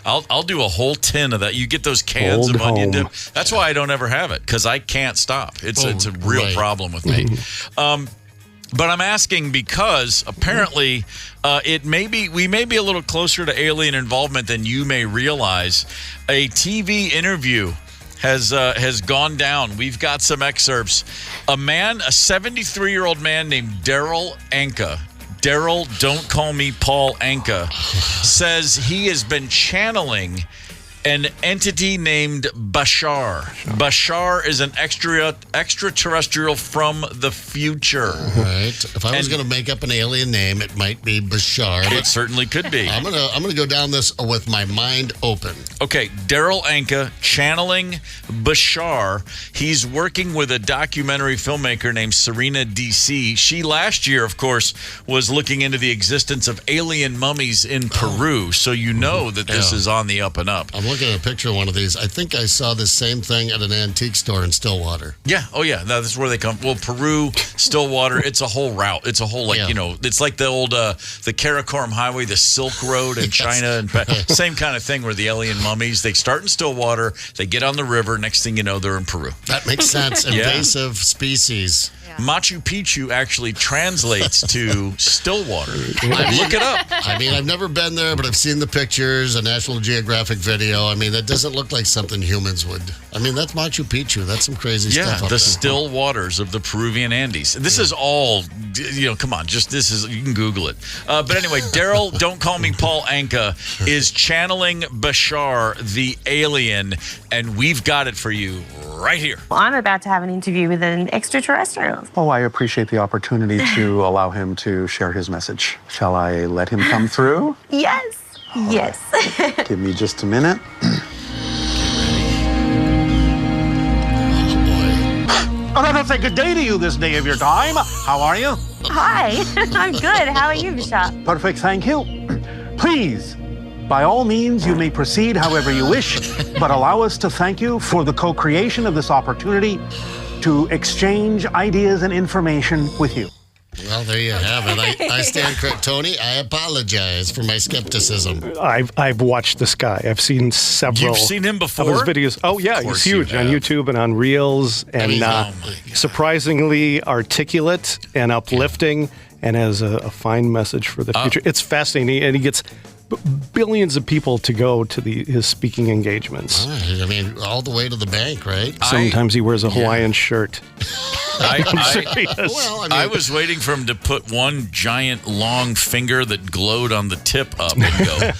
I'll do a whole tin of that. You get those cans of onion dip. That's why I don't ever have it, because I can't stop. It's a real problem with me. But I'm asking because apparently we may be a little closer to alien involvement than you may realize. A TV interview has gone down. We've got some excerpts. A 73-year-old man named Darryl Anka. Darryl, don't call me Paul Anka, says he has been channeling an entity named Bashar. Bashar is an extraterrestrial from the future. Right. If I was going to make up an alien name, it might be Bashar. It certainly could be. I'm gonna go down this with my mind open. Okay, Darryl Anka channeling Bashar. He's working with a documentary filmmaker named Serena DC. She last year, of course, was looking into the existence of alien mummies in Peru. So you know that this is on the up and up. I'm looking at a picture of one of these. I think I saw this same thing at an antique store in Stillwater. Yeah. Oh, yeah. No, this is where they come. Well, Peru, Stillwater, it's a whole route. It's a whole, it's like the old, the Karakoram Highway, the Silk Road in China. And same kind of thing where the alien mummies, they start in Stillwater, they get on the river, next thing you know, they're in Peru. That makes sense. Invasive species. Machu Picchu actually translates to Stillwater. Look it up. I mean, I've never been there, but I've seen the pictures, a National Geographic video. I mean, that doesn't look like something humans would. I mean, that's Machu Picchu. That's some crazy stuff. Yeah, the still waters of the Peruvian Andes. This is all, come on, you can Google it. But anyway, Darryl, don't call me Paul Anka, is channeling Bashar, the alien, and we've got it for you right here. Well, I'm about to have an interview with an extraterrestrial. Oh, I appreciate the opportunity to allow him to share his message. Shall I let him come through? Yes. Yes. Give me just a minute. Oh, let's say good day to you this day of your time. How are you? Hi. I'm good. How are you, Bashar? Perfect, thank you. Please, by all means, you may proceed however you wish, but allow us to thank you for the co-creation of this opportunity to exchange ideas and information with you. Well, there you have it. I stand correct, Tony. I apologize for my skepticism. I've watched this guy. I've seen several. You've seen him before? Of his videos. Oh, yeah. He's huge on YouTube and on Reels. And surprisingly articulate and uplifting and has a fine message for the future. It's fascinating. And he gets billions of people to go to his speaking engagements. I mean, all the way to the bank, right? Sometimes he wears a Hawaiian shirt. I was waiting for him to put one giant long finger that glowed on the tip up and go,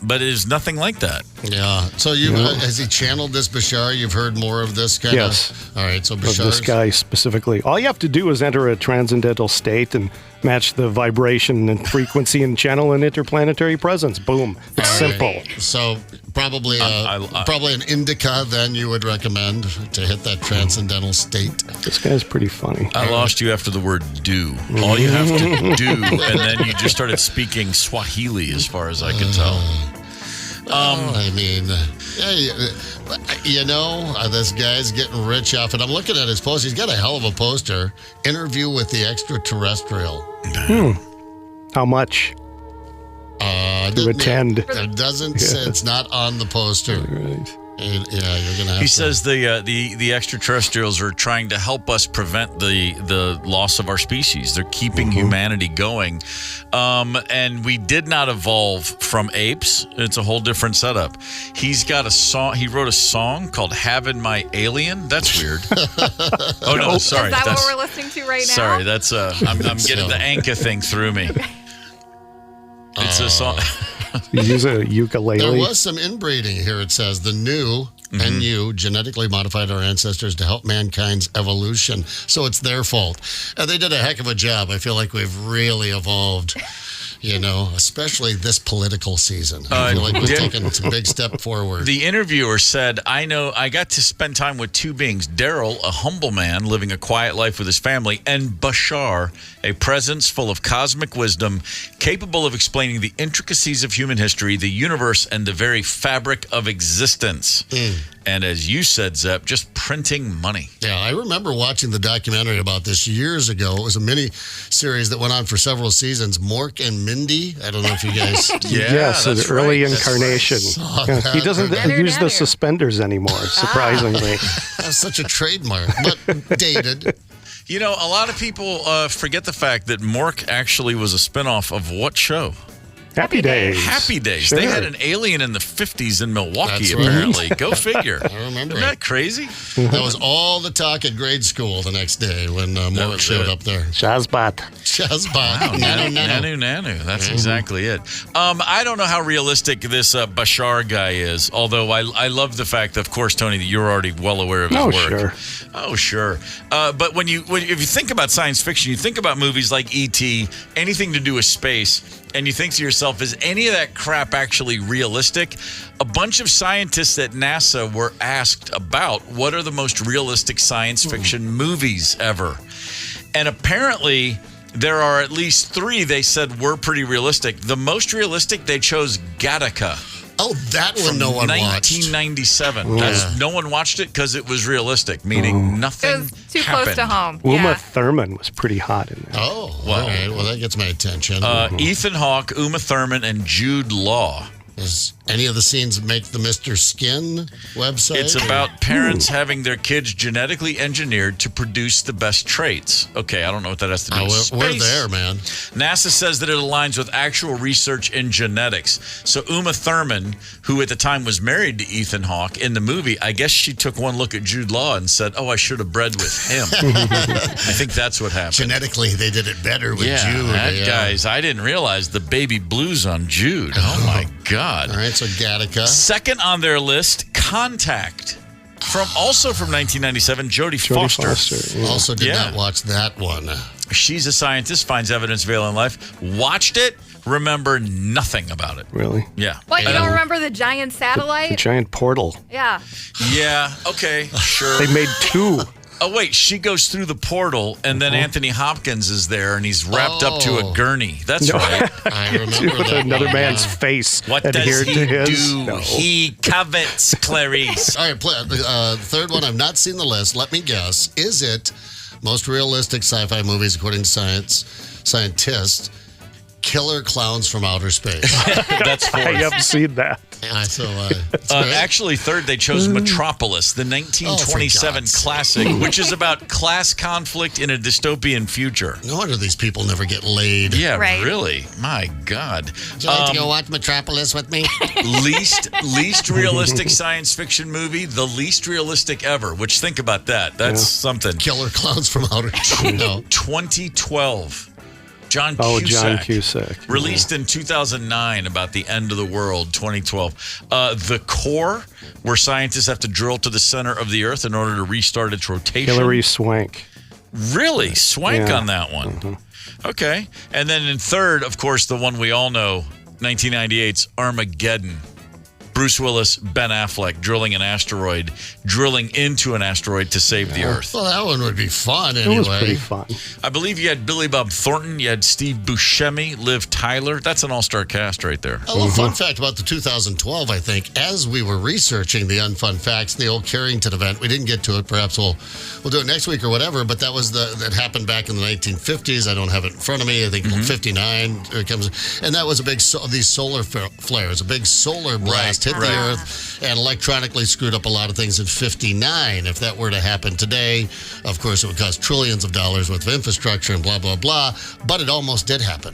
but it is nothing like that. Yeah. So has he channeled this Bashar? You've heard more of this kind of? Yes. All right. So Bashar. This guy specifically. All you have to do is enter a transcendental state and match the vibration and frequency and channel an interplanetary presence. Boom. It's simple. So probably an indica then you would recommend to hit that transcendental state. This guy's pretty funny. I lost you after the word do. All you have to do, and then you just started speaking Swahili as far as I could tell. I mean, this guy's getting rich off it. I'm looking at his post. He's got a hell of a poster. Interview with the extraterrestrial. How much? To attend. It doesn't say, it's not on the poster. Right. You're gonna have He says the extraterrestrials are trying to help us prevent the loss of our species. They're keeping humanity going. And we did not evolve from apes. It's a whole different setup. He's got a song. He wrote a song called Having My Alien. That's weird. Oh, no, sorry. Is that what we're listening to right now? Sorry, that's I'm getting the Anka thing through me. It's a song. You use a ukulele. There was some inbreeding here, it says. The new and you genetically modified our ancestors to help mankind's evolution. So it's their fault. And they did a heck of a job. I feel like we've really evolved. Especially this political season. I feel like we've taken a big step forward. The interviewer said, I got to spend time with two beings, Darryl, a humble man living a quiet life with his family, and Bashar, a presence full of cosmic wisdom, capable of explaining the intricacies of human history, the universe, and the very fabric of existence. And as you said, Zepp, just printing money. Yeah, I remember watching the documentary about this years ago. It was a mini series that went on for several seasons. Mork and Mindy. I don't know if you guys... Yes, an early incarnation. He doesn't use the suspenders anymore, surprisingly. That's such a trademark, but dated. A lot of people forget the fact that Mork actually was a spinoff of what show? Happy Days. Happy Days. Sure. They had an alien in the 50s in Milwaukee, That's right. apparently. Go figure. I remember Isn't that crazy? That was all the talk at grade school the next day when Mork showed up there. Shazbot. Wow, Nanu. That's exactly it. I don't know how realistic this Bashar guy is, although I love the fact, of course, Tony, that you're already well aware of his work. Sure. Oh, sure. But if you think about science fiction, you think about movies like E.T., anything to do with space, and you think to yourself, is any of that crap actually realistic? A bunch of scientists at NASA were asked about what are the most realistic science fiction movies ever. And apparently, there are at least 3 they said were pretty realistic. The most realistic, they chose Gattaca. Oh, that one no one watched. 1997. No one watched it because it was realistic, meaning nothing It was too happened. close to home. Uma Thurman was pretty hot in there. Oh, all right. Well, that gets my attention. Ethan Hawke, Uma Thurman, and Jude Law. Does any of the scenes make the Mr. Skin website? It's about parents having their kids genetically engineered to produce the best traits. Okay, I don't know what that has to do with space. We're there, man. NASA says that it aligns with actual research in genetics. So Uma Thurman, who at the time was married to Ethan Hawke in the movie, I guess she took one look at Jude Law and said, I should have bred with him. I think that's what happened. Genetically, they did it better with Jude. Guys, I didn't realize the baby blues on Jude. Oh, my God. All right, so Gattaca. Second on their list, Contact. Also from 1997, Jodie Foster. Also did not watch that one. She's a scientist, finds evidence of alien life. Watched it, remember nothing about it. Really? Yeah. What, you don't remember the giant satellite? The giant portal. Yeah. Yeah, okay, sure. They made 2. Oh, wait, she goes through the portal, and then Anthony Hopkins is there, and he's wrapped up to a gurney. That's right. I remember With that. another man's face What does adhered he to his. do? No. He covets Clarice. All right, the third one, I've not seen the list. Let me guess. Is it most realistic sci-fi movies according to scientists? Killer Clowns from Outer Space. That's fourth. I haven't seen that. Actually, third, they chose Metropolis, the 1927 classic, which is about class conflict in a dystopian future. No wonder these people never get laid. Yeah, really. My God. Would you like to go watch Metropolis with me? least realistic science fiction movie, the least realistic ever, which think about that. That's something. Killer Clowns from Outer Space. 2012. John Cusack. Released in 2009 about the end of the world, 2012. The Core, where scientists have to drill to the center of the Earth in order to restart its rotation. Hilary Swank. Really? Swank on that one. Okay. And then in third, of course, the one we all know, 1998's Armageddon. Bruce Willis, Ben Affleck drilling into an asteroid to save the Earth. Well, that one would be fun anyway. It was pretty fun. I believe you had Billy Bob Thornton, you had Steve Buscemi, Liv Tyler. That's an all-star cast right there. A little fun fact about the 2012, I think, as we were researching the Unfun Facts, the old Carrington event, we didn't get to it. Perhaps we'll do it next week or whatever, but that was that happened back in the 1950s. I don't have it in front of me. I think 59 it comes, and that was a big, these solar flares, a big solar blast hit the Earth and electronically screwed up a lot of things in 59. If that were to happen today, of course, it would cost trillions of dollars worth of infrastructure and blah, blah, blah. But it almost did happen.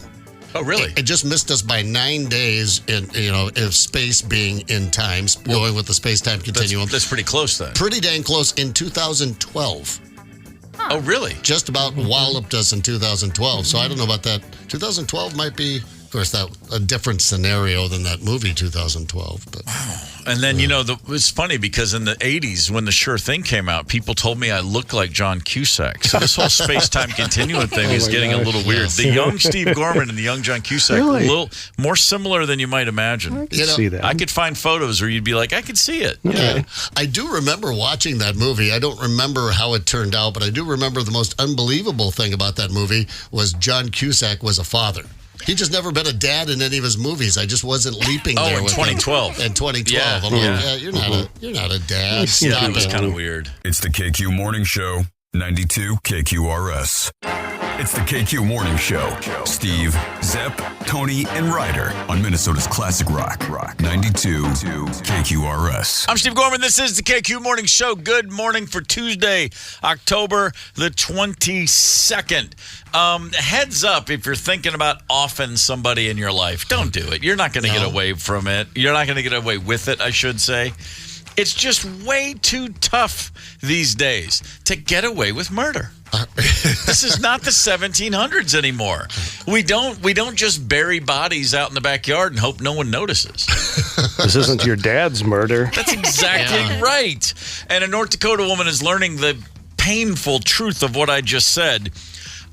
Oh, really? It just missed us by 9 days in, if space being in time, going with the space-time continuum. That's pretty close then. Pretty dang close in 2012. Oh, really? Just about walloped us in 2012. So I don't know about that. 2012 might be course, that a different scenario than that movie 2012. But and then it's funny because in the 80s when the Sure Thing came out, people told me I looked like John Cusack. So this whole space-time continuum thing is getting a little weird. The young Steve Gorman and the young John Cusack, a little more similar than you might imagine. I could see that. I could find photos where you'd be like, I could see it. Yeah. I do remember watching that movie. I don't remember how it turned out, but I do remember the most unbelievable thing about that movie was John Cusack was a father. He just never been a dad in any of his movies. I just wasn't leaping there. In with 2012. In 2012. I'm like, you're not a dad. Yeah, it was kind of weird. It's the KQ Morning Show, 92 KQRS. It's the KQ Morning Show. Steve, Zepp, Tony, and Ryder on Minnesota's classic rock. 92 KQRS. I'm Steve Gorman. This is the KQ Morning Show. Good morning for Tuesday, October the 22nd. Heads up if you're thinking about offing somebody in your life. Don't do it. You're not going to get away from it. You're not going to get away with it, I should say. It's just way too tough these days to get away with murder. This is not the 1700s anymore. We don't just bury bodies out in the backyard and hope no one notices. This isn't your dad's murder. That's exactly right. And a North Dakota woman is learning the painful truth of what I just said.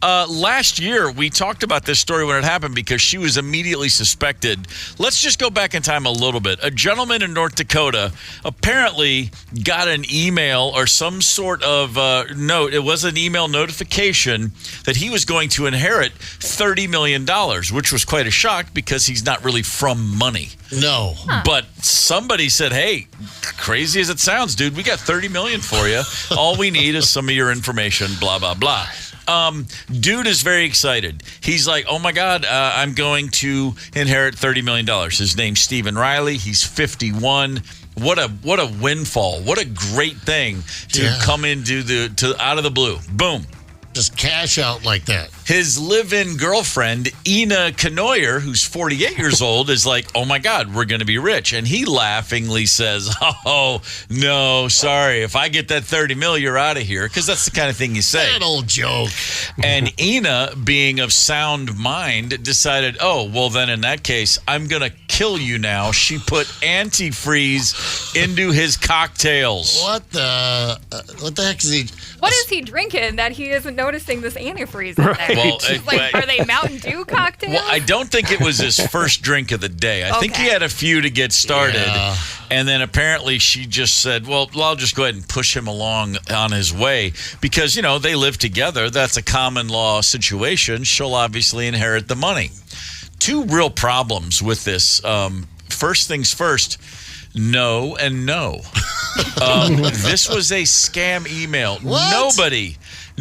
Last year, we talked about this story when it happened because she was immediately suspected. Let's just go back in time a little bit. A gentleman in North Dakota apparently got an email or some sort of note. It was an email notification that he was going to inherit $30 million, which was quite a shock because he's not really from money. No. But somebody said, hey, crazy as it sounds, dude, we got $30 million for you. All we need is some of your information, blah, blah, blah. Dude is very excited. He's like, oh my God, I'm going to inherit $30 million. His name's Stephen Riley. He's 51. What a windfall. What a great thing to come into out of the blue. Boom. Just cash out like that. His live-in girlfriend, Ina Canoyer, who's 48 years old, is like, oh my God, we're going to be rich. And he laughingly says, oh, no, sorry. If I get that 30 mil, you're out of here. Because that's the kind of thing you say. That old joke. And Ina, being of sound mind, decided, oh, well, then in that case, I'm going to kill you now. She put antifreeze into his cocktails. What the heck is he? What is he drinking that he isn't noticing this antifreeze in there? Well, are they Mountain Dew cocktails? Well, I don't think it was his first drink of the day. I think he had a few to get started. Yeah. And then apparently she just said, well, I'll just go ahead and push him along on his way. Because, they live together. That's a common law situation. She'll obviously inherit the money. Two real problems with this. First things first, no and no. This was a scam email. What?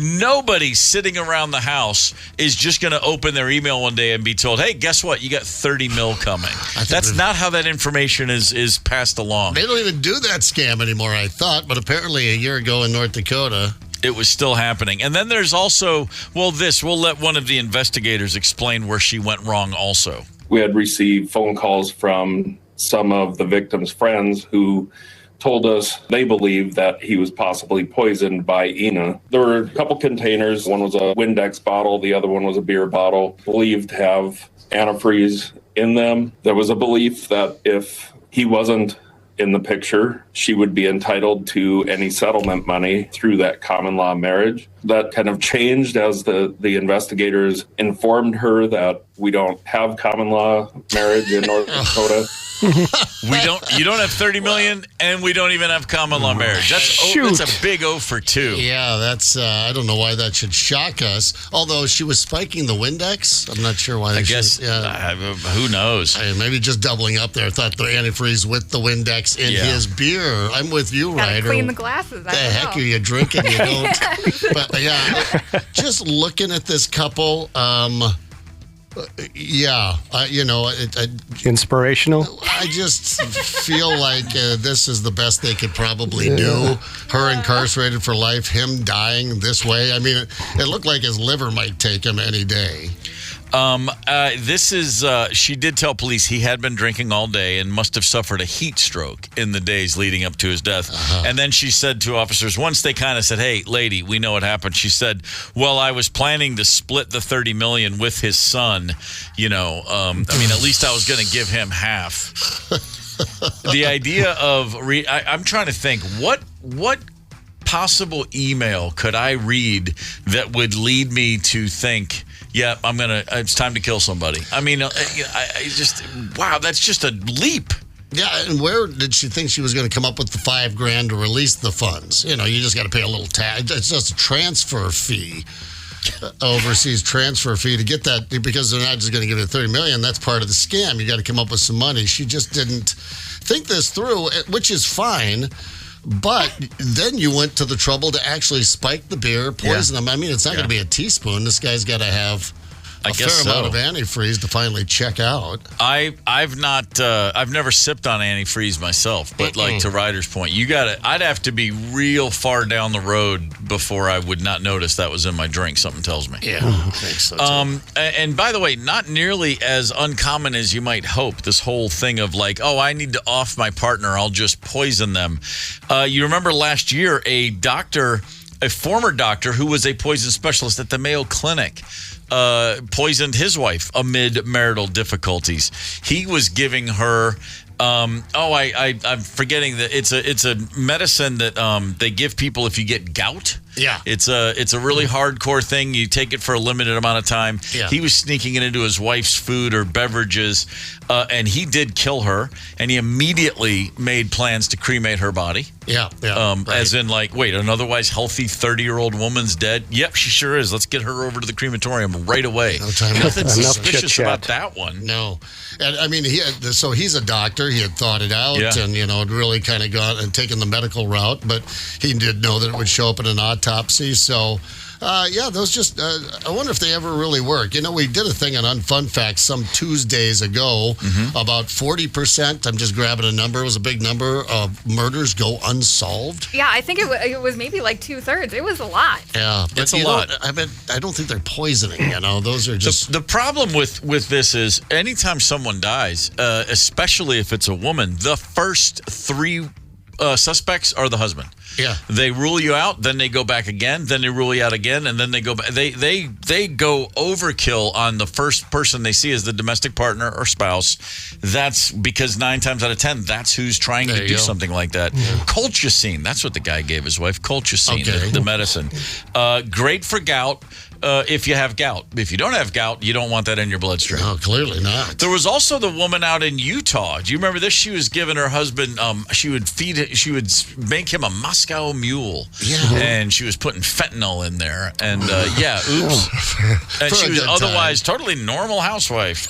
Nobody sitting around the house is just going to open their email one day and be told, hey, guess what? You got 30 mil coming. That's not how that information is passed along. They don't even do that scam anymore, I thought. But apparently a year ago in North Dakota, it was still happening. And then there's also, we'll let one of the investigators explain where she went wrong also. We had received phone calls from some of the victim's friends who told us they believed that he was possibly poisoned by Ina. There were a couple containers. One was a Windex bottle. The other one was a beer bottle, believed to have antifreeze in them. There was a belief that if he wasn't in the picture, she would be entitled to any settlement money through that common law marriage. That kind of changed as the investigators informed her that we don't have common law marriage in North Dakota. You don't have 30 million, and we don't even have common law marriage. That's a big O for 2. Yeah, that's I don't know why that should shock us. Although she was spiking the Windex, I'm not sure why. Who knows? Maybe just doubling up there. Thought the antifreeze with the Windex in his beer. I'm with you, Ryder. Clean the glasses. The heck are you drinking? You don't. But just looking at this couple. Inspirational. I just feel like this is the best they could probably do. Her incarcerated for life, him dying this way. I mean, it looked like his liver might take him any day. This is, she did tell police he had been drinking all day and must have suffered a heat stroke in the days leading up to his death. And then she said to officers, once they kind of said, hey, lady, we know what happened. She said, well, I was planning to split the $30 million with his son. You know, I mean, at least I was going to give him half. The idea of, I'm trying to think, what possible email could I read that would lead me to think, yeah, it's time to kill somebody? I mean, wow, that's just a leap. Yeah, and where did she think she was going to come up with the $5,000 to release the funds? You know, you just got to pay a little tax. It's just a transfer fee, overseas transfer fee to get that, because they're not just going to give you $30 million. That's part of the scam. You got to come up with some money. She just didn't think this through, which is fine. But then you went to the trouble to actually spike the beer, poison them. I mean, it's not going to be a teaspoon. This guy's got to have a fair amount of antifreeze to finally check out. I've never sipped on antifreeze myself, but like to Ryder's point, I'd have to be real far down the road before I would not notice that was in my drink. Something tells me. Yeah, I think so too. And by the way, not nearly as uncommon as you might hope. This whole thing of like, oh, I need to off my partner, I'll just poison them. You remember last year, a former doctor who was a poison specialist at the Mayo Clinic poisoned his wife amid marital difficulties. He was giving her I'm forgetting that it's a medicine that they give people if you get gout. Yeah. It's a really hardcore thing. You take it for a limited amount of time. Yeah. He was sneaking it into his wife's food or beverages, and he did kill her, and he immediately made plans to cremate her body. Yeah. Right. As in, like, wait, an otherwise healthy 30-year-old woman's dead? Yep, she sure is. Let's get her over to the crematorium right away. No time. Nothing Enough suspicious chit-chat. about that one. No. And I mean, so he's a doctor. He had thought it out and, had really kind of gone and taken the medical route, but he did know that it would show up in an autopsy. So, those just, I wonder if they ever really work. We did a thing on Unfun Facts some Tuesdays ago about 40%. I'm just grabbing a number. It was a big number of murders go unsolved. Yeah, I think it was maybe like 2/3. It was a lot. Yeah, but it's a lot. I don't think they're poisoning. Those are just the problem with this is anytime someone dies, especially if it's a woman, the first three suspects are the husband. Yeah, they rule you out, then they go back again, then they rule you out again, and then they go back. They go overkill on the first person they see as the domestic partner or spouse. That's because 9 times out of 10, that's who's trying to do something like that. Yeah. Colchicine, that's what the guy gave his wife. Colchicine, the medicine. Great for gout. If you have gout. If you don't have gout, you don't want that in your bloodstream. No, clearly not. There was also the woman out in Utah. Do you remember this? She was giving her husband, she would make him a Moscow mule. Yeah. And she was putting fentanyl in there. And oops. And she was otherwise totally normal housewife.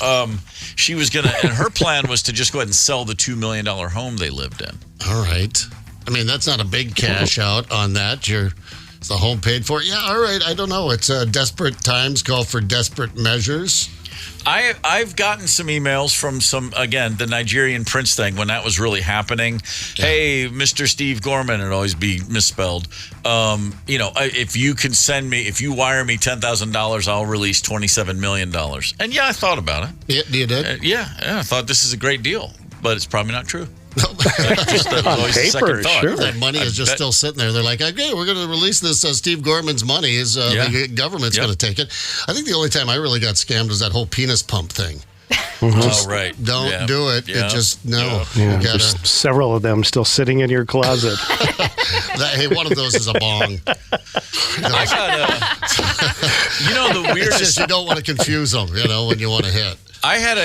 She was going to, and her plan was to just go ahead and sell the $2 million home they lived in. All right. I mean, that's not a big cash out on that. Is the home paid for? Yeah, all right. I don't know. It's desperate times call for desperate measures. I've gotten some emails from the Nigerian prince thing when that was really happening. Yeah. Hey, Mr. Steve Gorman, it'd always be misspelled. If you wire me $10,000, I'll release $27 million. And I thought about it. Yeah, you did? I thought this is a great deal, but it's probably not true. Paper, sure. That money is just still sitting there. They're like, okay, we're going to release this. Steve Gorman's money is the government's going to take it. I think the only time I really got scammed was that whole penis pump thing. Right. Don't do it. Yeah. It just, no. Yeah, there's several of them still sitting in your closet. Hey, one of those is a bong. I got the weirdest. It's just you don't want to confuse them, when you want to hit. I had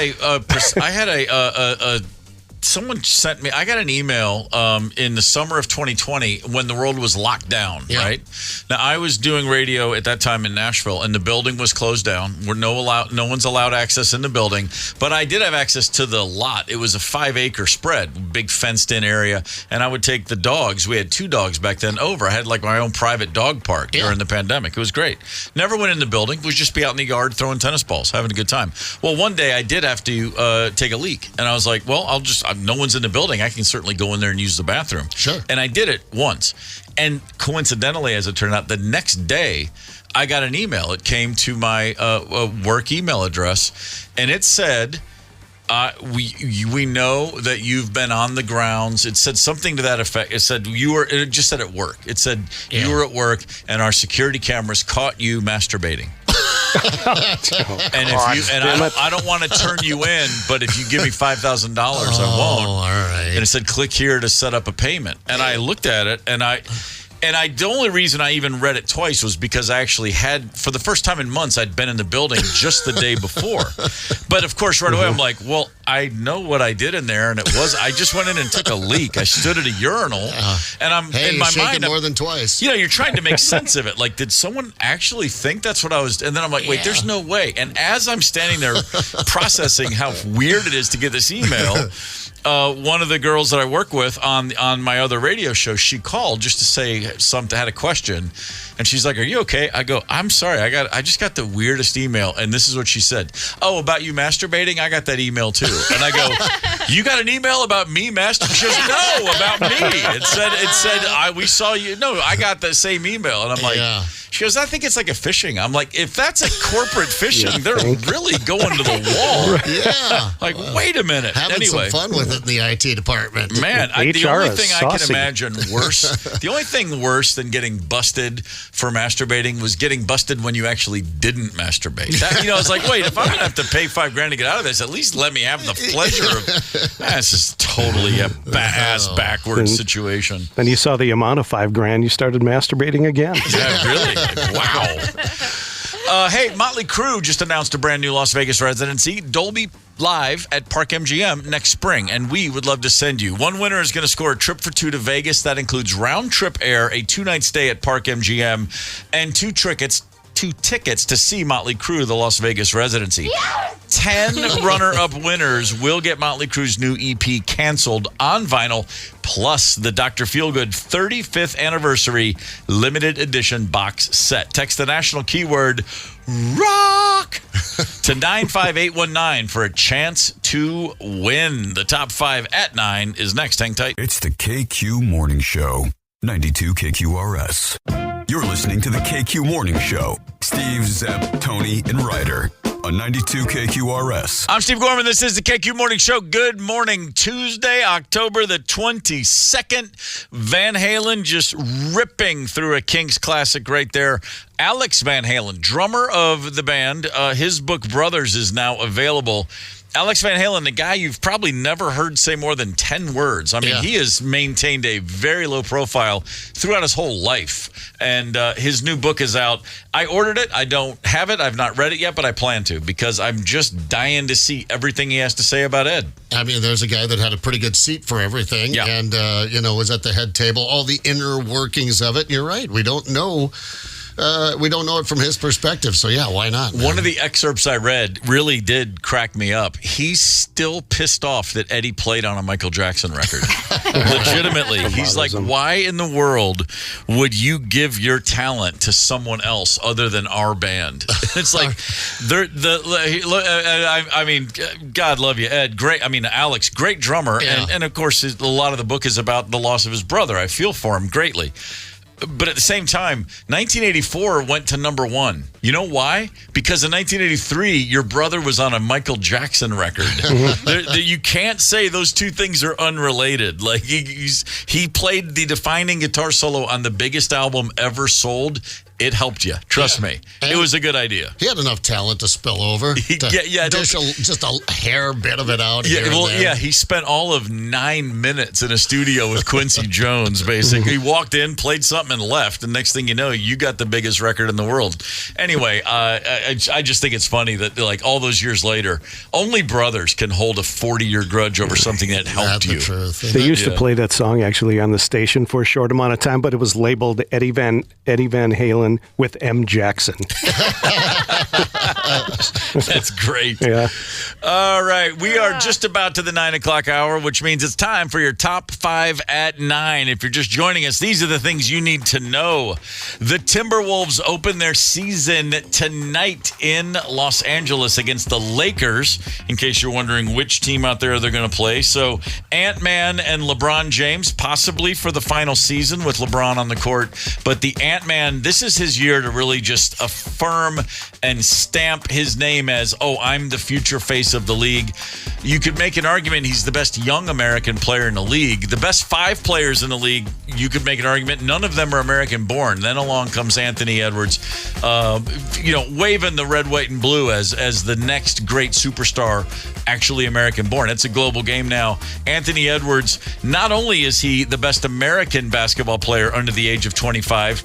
someone sent me, I got an email in the summer of 2020 when the world was locked down, right? Now, I was doing radio at that time in Nashville, and the building was closed down. No one's allowed access in the building, but I did have access to the lot. It was a 5-acre spread, big fenced-in area, and I would take the dogs. We had 2 dogs back then over. I had like my own private dog park during the pandemic. It was great. Never went in the building. Would just be out in the yard throwing tennis balls, having a good time. Well, one day I did have to take a leak, and I was like, well, no one's in the building. I can certainly go in there and use the bathroom. Sure. And I did it once. And coincidentally, as it turned out, the next day, I got an email. It came to my work email address, and it said, we know that you've been on the grounds. It said something to that effect. It said it just said at work. It said you were at work, and our security cameras caught you masturbating. And I don't want to turn you in, but if you give me $5,000, I won't. All right. And it said, click here to set up a payment. And I looked at it, and the only reason I even read it twice was because I actually had, for the first time in months, I'd been in the building just the day before. But of course, right away, I'm like, well, I know what I did in there, and I just went in and took a leak. I stood at a urinal, and I'm in my mind more than twice. You're trying to make sense of it. Like, did someone actually think that's what I was? And then I'm like, wait, there's no way. And as I'm standing there processing how weird it is to get this email, one of the girls that I work with on my other radio show, she called just to say something, had a question, and she's like, "Are you okay?" I go, "I'm sorry, I just got the weirdest email," and this is what she said: "Oh, about you masturbating? I got that email too." And I go, "You got an email about me masturbating?" She goes, "No, about me." It said, we saw you. No, I got the same email, and I'm like. She goes, I think it's like a phishing. I'm like, if that's a corporate phishing, they're really going to the wall. Yeah. Like, wait a minute. Having some fun with it in the IT department. Man, the only thing I can imagine the only thing worse than getting busted for masturbating was getting busted when you actually didn't masturbate. It's like, wait, if I'm going to have to pay $5,000 to get out of this, at least let me have the pleasure of, this is totally a ass backwards situation. Then you saw the amount of $5,000, you started masturbating again. Yeah, really? Wow. Hey, Motley Crue just announced a brand new Las Vegas residency, Dolby Live at Park MGM next spring, and we would love to send you. One winner is going to score a trip for two to Vegas. That includes round-trip air, a 2-night stay at Park MGM, and two tickets to see Motley Crue, the Las Vegas residency. 10 runner-up winners will get Motley Crue's new EP canceled on vinyl, plus the Dr. Feelgood 35th anniversary limited edition box set. Text the national keyword ROCK to 95819 for a chance to win. The top 5 at 9 is next. Hang tight. It's the KQ Morning Show, 92 KQRS. You're listening to the KQ Morning Show. Steve, Zepp, Tony, and Ryder on 92 KQRS. I'm Steve Gorman. This is the KQ Morning Show. Good morning, Tuesday, October the 22nd. Van Halen just ripping through a Kings classic right there. Alex Van Halen, drummer of the band, his book Brothers is now available. Alex Van Halen, the guy you've probably never heard say more than 10 words. I mean, he has maintained a very low profile throughout his whole life. And his new book is out. I ordered it. I don't have it. I've not read it yet, but I plan to because I'm just dying to see everything he has to say about Ed. I mean, there's a guy that had a pretty good seat for everything and, was at the head table, all the inner workings of it. You're right. We don't know it from his perspective. So, why not? Man? One of the excerpts I read really did crack me up. He's still pissed off that Eddie played on a Michael Jackson record. Legitimately. He's like, why in the world would you give your talent to someone else other than our band? It's like, I mean, God love you, Ed. Great. I mean, Alex, great drummer. Yeah. And of course, a lot of the book is about the loss of his brother. I feel for him greatly. But at the same time, 1984 went to number 1. You know why? Because in 1983, your brother was on a Michael Jackson record. You can't say those two things are unrelated. Like he played the defining guitar solo on the biggest album ever sold. It helped you. Trust me. And it was a good idea. He had enough talent to spill over. Just a hair bit of it out here and there. He spent all of 9 minutes in a studio with Quincy Jones, basically. He walked in, played something, and left. And next thing you know, you got the biggest record in the world. Anyway, I just think it's funny that, like, all those years later, only brothers can hold a 40-year grudge over something that helped you. They used to play that song, actually, on the station for a short amount of time, but it was labeled Eddie Van Halen with M. Jackson. That's great. Yeah. All right. We are just about to the 9 o'clock hour, which means it's time for your top 5 at 9. If you're just joining us, these are the things you need to know. The Timberwolves open their season tonight in Los Angeles against the Lakers, in case you're wondering which team out there they're going to play. So Ant-Man and LeBron James, possibly for the final season with LeBron on the court. But the Ant-Man, this is his year to really just affirm and stamp his name as, I'm the future face of the league. You could make an argument he's the best young American player in the league. The best 5 players in the league, you could make an argument, none of them are American born. Then along comes Anthony Edwards, waving the red, white, and blue as the next great superstar, actually American born. It's a global game now. Anthony Edwards, not only is he the best American basketball player under the age of 25,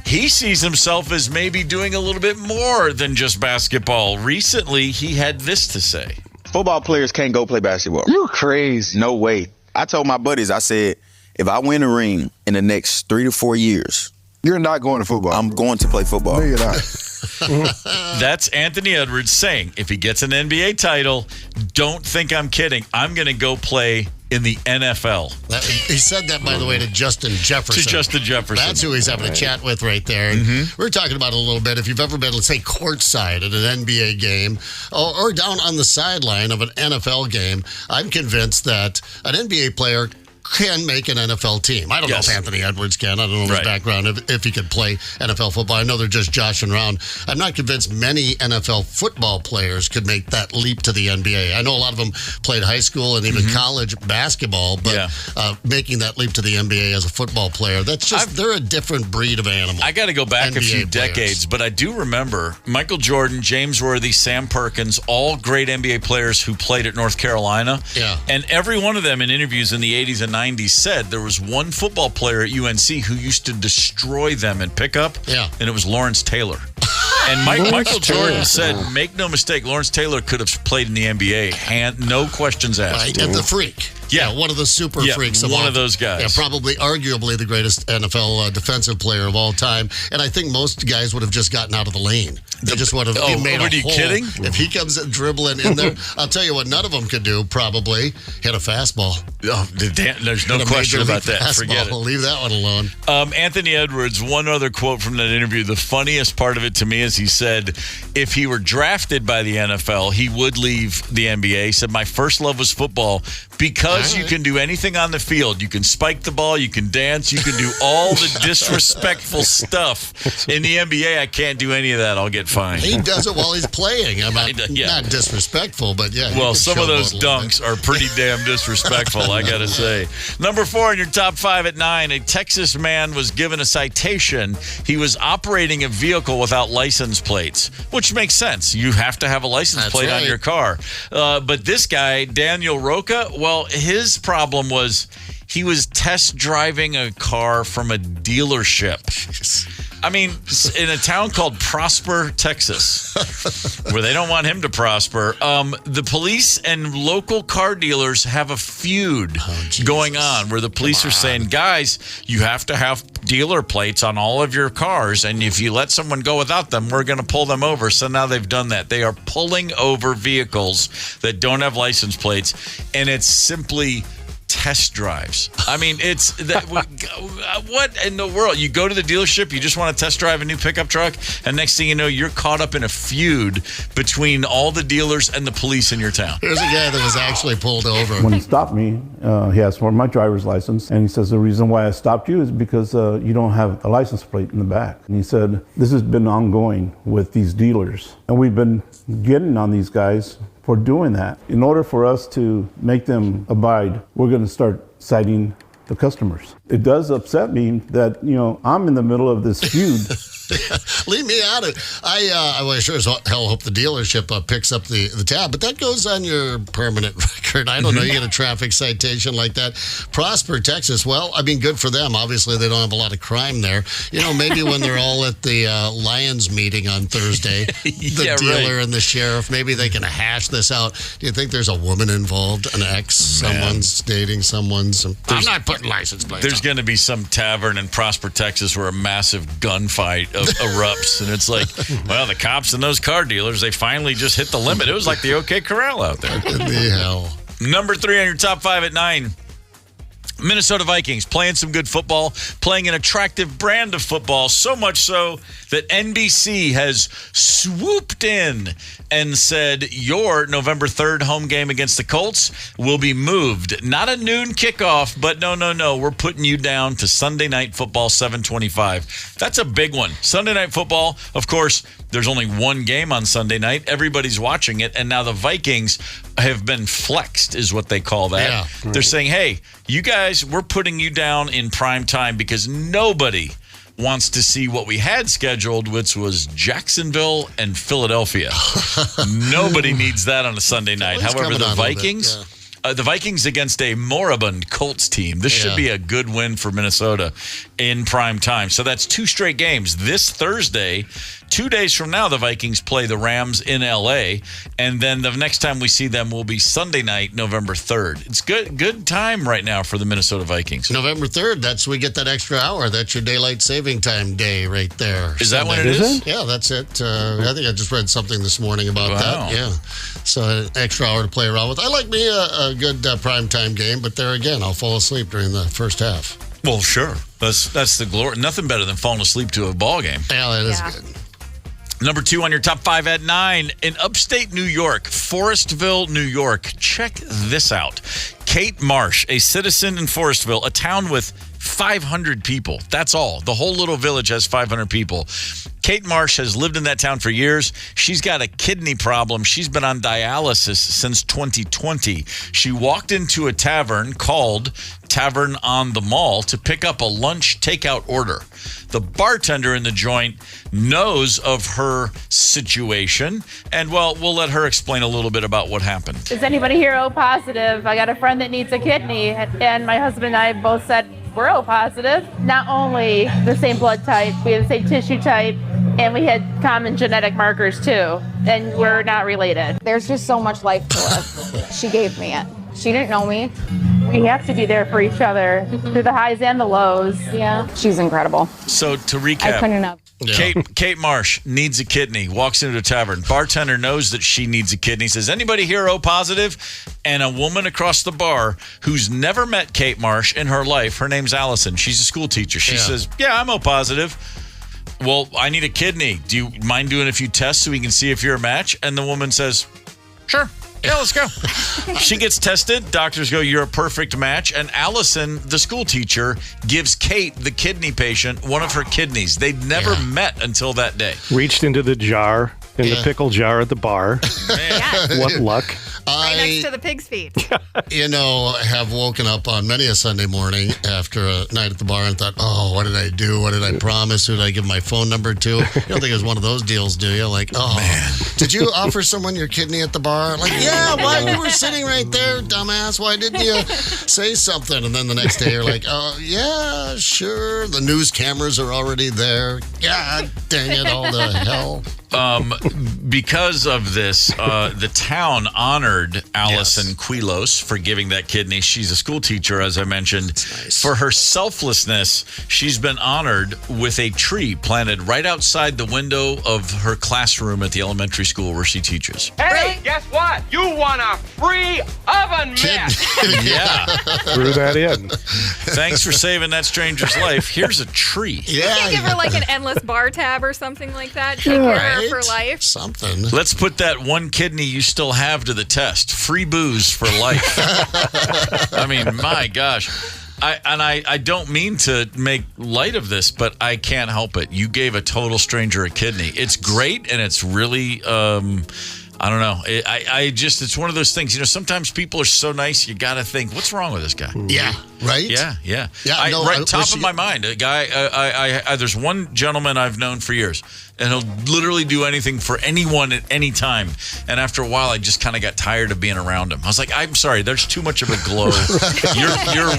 he sees himself as maybe doing a little bit more than just basketball. Recently, he had this to say. Football players can't go play basketball. You crazy. No way. I told my buddies, I said, if I win a ring in the next 3 to 4 years, You're not going to football. I'm going to play football. No, you're not. That's Anthony Edwards saying, if he gets an NBA title, don't think I'm kidding. I'm going to go play in the NFL. He said that, by the way, to Justin Jefferson. That's who he's having a chat with right there. And we're talking about it a little bit. If you've ever been, let's say, courtside at an NBA game or down on the sideline of an NFL game, I'm convinced that an NBA player can make an NFL team. I don't know if Anthony Edwards can. I don't know his background, if he could play NFL football. I know they're just joshing around. I'm not convinced many NFL football players could make that leap to the NBA. I know a lot of them played high school and even college basketball, but making that leap to the NBA as a football player, that's just, they're a different breed of animal. I got to go back NBA a few decades, players. but I do remember Michael Jordan, James Worthy, Sam Perkins, all great NBA players who played at North Carolina. Yeah. And every one of them in interviews in the 80s and 90s said there was one football player at UNC who used to destroy them in pickup, and it was Lawrence Taylor. And Michael Jordan said, make no mistake, Lawrence Taylor could have played in the NBA, no questions asked. Right, and the freak. Yeah, one of the super freaks. One of those guys. Yeah, probably arguably the greatest NFL defensive player of all time. And I think most guys would have just gotten out of the lane. They just would have made a hole. Are you kidding? If he comes dribbling in there, I'll tell you what none of them could do, probably, hit a fastball. Oh, there's no question about that. Forget it. Leave that one alone. Anthony Edwards, one other quote from that interview. The funniest part of it to me is he said, if he were drafted by the NFL, he would leave the NBA. He said, my first love was football because you can do anything on the field. You can spike the ball, you can dance, you can do all the disrespectful stuff. In the NBA, I can't do any of that. I'll get fined. He does it while he's playing. Not disrespectful, but Well, some of those dunks are pretty damn disrespectful, I got to say. Number 4 in your top 5 at 9, a Texas man was given a citation. He was operating a vehicle without license plates, which makes sense. You have to have a license plate on your car. But this guy, Daniel Roca, well, his problem was he was test driving a car from a dealership. I mean, in a town called Prosper, Texas, where they don't want him to prosper, the police and local car dealers have a feud going on where the police are saying, guys, you have to have dealer plates on all of your cars, and if you let someone go without them, we're going to pull them over. So now they've done that. They are pulling over vehicles that don't have license plates, and it's simply test drives. I mean, it's what in the world? You go to the dealership, you just want to test drive a new pickup truck, and next thing you know, you're caught up in a feud between all the dealers and the police in your town. There's a guy that was actually pulled over. When he stopped me, he asked for my driver's license, and he says, the reason why I stopped you is because you don't have a license plate in the back. And he said, this has been ongoing with these dealers, and we've been getting on these guys for doing that. In order for us to make them abide, we're going to start citing the customers. It does upset me that, I'm in the middle of this feud. Leave me out of it. I sure as hell hope the dealership picks up the tab, but that goes on your permanent record. I don't know. You get a traffic citation like that. Prosper, Texas. Well, I mean, good for them. Obviously, they don't have a lot of crime there. Maybe when they're all at the Lions meeting on Thursday, the dealer and the sheriff, maybe they can hash this out. Do you think there's a woman involved, an ex, someone's dating someone's? I'm not putting license plates There's going to be some tavern in Prosper, Texas, where a massive gunfight erupts, and it's like, well, the cops and those car dealers, they finally just hit the limit. It was like the OK Corral out there. What the hell? Number 3 on your top 5 at 9. Minnesota Vikings playing some good football, playing an attractive brand of football, so much so that NBC has swooped in and said your November 3rd home game against the Colts will be moved. Not a noon kickoff, but no. We're putting you down to Sunday Night Football, 7:25. That's a big one. Sunday Night Football, of course, there's only one game on Sunday night. Everybody's watching it, and now the Vikings have been flexed, is what they call that. Yeah. They're saying, hey, you guys, we're putting you down in prime time because nobody wants to see what we had scheduled, which was Jacksonville and Philadelphia. Nobody needs that on a Sunday night. However, the Vikings... the Vikings against a moribund Colts team. This should be a good win for Minnesota in prime time. So that's 2 straight games. This Thursday, 2 days from now, the Vikings play the Rams in L.A., and then the next time we see them will be Sunday night, November 3rd. It's good time right now for the Minnesota Vikings. November 3rd, we get that extra hour. That's your daylight saving time day right there. Is that what it is? Yeah, that's it. I think I just read something this morning about that. Yeah. So an extra hour to play around with. I like me a good primetime game, but there again, I'll fall asleep during the first half. Well, sure. That's the glory. Nothing better than falling asleep to a ball game. Yeah, that is good. Number 2 on your top 5 at 9. In upstate New York, Forestville, New York. Check this out. Kate Marsh, a citizen in Forestville, a town with 500 people. That's all. The whole little village has 500 people. Kate Marsh has lived in that town for years. She's got a kidney problem. She's been on dialysis since 2020. She walked into a tavern called Tavern on the Mall to pick up a lunch takeout order. The bartender in the joint knows of her situation, and, well, we'll let her explain a little bit about what happened. Is anybody here O positive? I got a friend that needs a kidney, and my husband and I both said we're O positive. Not only the same blood type, we have the same tissue type, and we had common genetic markers too, and we're not related. There's just so much life to us. She gave me it. She didn't know me. We have to be there for each other through the highs and the lows. Yeah. She's incredible. So to recap, I couldn't have. Yeah. Kate Marsh needs a kidney, walks into a tavern. Bartender knows that she needs a kidney, says, anybody here O positive? And a woman across the bar who's never met Kate Marsh in her life, her name's Allison. She's a school teacher. She says, yeah, I'm O positive. Well, I need a kidney. Do you mind doing a few tests so we can see if you're a match? And the woman says, sure. Yeah, let's go. She gets tested. Doctors go, you're a perfect match. And Allison, the school teacher, gives Kate, the kidney patient, one of her kidneys. They'd never met until that day. Reached into the jar, the pickle jar at the bar. Yes. What luck. Right next to the pig's feet. Have woken up on many a Sunday morning after a night at the bar and thought, oh, what did I do? What did I promise? Who did I give my phone number to? You don't think it was one of those deals, do you? Like, oh, man. Did you offer someone your kidney at the bar? Like, yeah, why? You were sitting right there, dumbass. Why didn't you say something? And then the next day you're like, oh, yeah, sure. The news cameras are already there. God dang it, all the hell. Because of this, the town honored Allison Quilos for giving that kidney. She's a school teacher, as I mentioned. Nice. For her selflessness, she's been honored with a tree planted right outside the window of her classroom at the elementary school where she teaches. Hey, guess what? You won a free oven mitt. Yeah. Threw that in. Thanks for saving that stranger's life. Here's a tree. Yeah. You give her like an endless bar tab or something like that. Take care of her for life. Something. Let's put that one kidney you still have to the test. Free booze for life. I mean, my gosh. I don't mean to make light of this, but I can't help it. You gave a total stranger a kidney. It's great, and it's really, I don't know. It's one of those things. You know, sometimes people are so nice, you got to think, what's wrong with this guy? Yeah, right? Yeah. Top of my mind, a guy, there's one gentleman I've known for years. And he'll literally do anything for anyone at any time. And after a while, I just kind of got tired of being around him. I was like, I'm sorry, there's too much of a glow. You're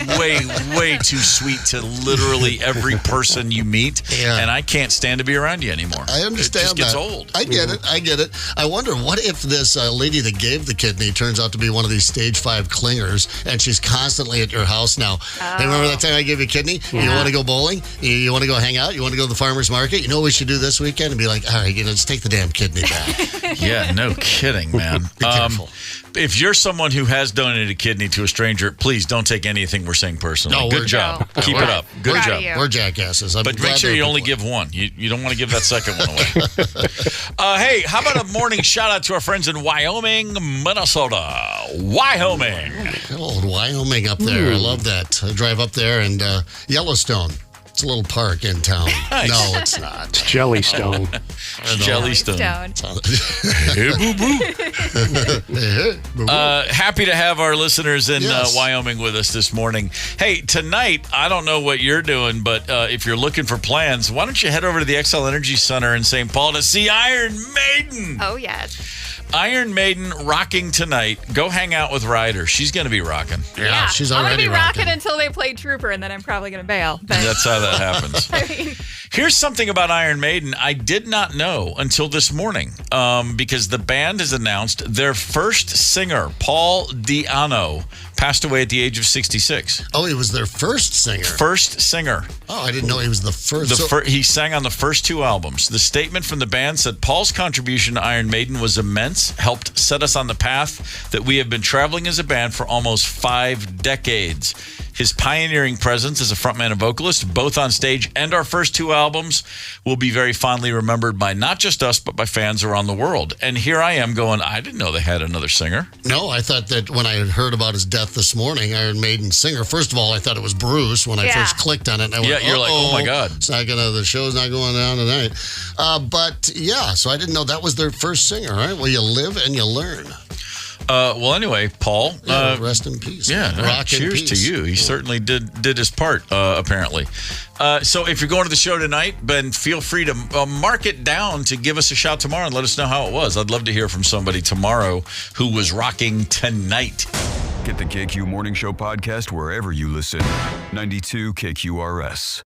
way too sweet to literally every person you meet. Yeah. And I can't stand to be around you anymore. I understand it just gets that. old. I get it. I wonder, what if this lady that gave the kidney turns out to be one of these stage 5 clingers, and she's constantly at your house now. Hey, remember that time I gave you a kidney? Yeah. You want to go bowling? You want to go hang out? You want to go to the farmer's market? You know what we should do this weekend? And be like, all right, just take the damn kidney back. Yeah, no kidding, man. Be careful. If you're someone who has donated a kidney to a stranger, please don't take anything we're saying personally. No, good job. no. Keep it up. Good job. We're jackasses. But make sure you only give one. You don't want to give that second one away. Hey, how about a morning shout out to our friends in Wyoming, Minnesota? Wyoming. Old Wyoming up there. I love that. I drive up there, and Yellowstone. It's a little park in town. Nice. No, it's not. It's Jellystone. Jellystone. Happy to have our listeners in Wyoming with us this morning. Hey, tonight, I don't know what you're doing, but if you're looking for plans, why don't you head over to the XL Energy Center in St. Paul to see Iron Maiden? Oh, yes. Iron Maiden rocking tonight. Go hang out with Ryder. She's going to be rocking. Yeah, she's I'm already going to be rocking until they play Trooper, and then I'm probably going to bail. But That's how that happens. I mean, Here's something about Iron Maiden I did not know until this morning, because the band has announced their first singer, Paul Di'Anno, passed away at the age of 66. Oh, he was their first singer. First singer. Oh, I didn't know he was the first. He sang on the first 2 albums. The statement from the band said, Paul's contribution to Iron Maiden was immense, helped set us on the path that we have been traveling as a band for almost 5 decades. His pioneering presence as a frontman and vocalist, both on stage and our first 2 albums, will be very fondly remembered by not just us, but by fans around the world. And here I am going, I didn't know they had another singer. No, I thought that when I had heard about his death this morning, Iron Maiden singer, first of all, I thought it was Bruce when I first clicked on it. And I went, you're like, oh my God. It's not the show's not going down tonight. But yeah, so I didn't know that was their first singer, right? Well, you live and you learn. Well, anyway, Paul. Rest in peace. Yeah, Rock in cheers peace. to you. He certainly did his part, apparently. So if you're going to the show tonight, then feel free to mark it down to give us a shout tomorrow and let us know how it was. I'd love to hear from somebody tomorrow who was rocking tonight. Get the KQ Morning Show podcast wherever you listen. 92 KQRS.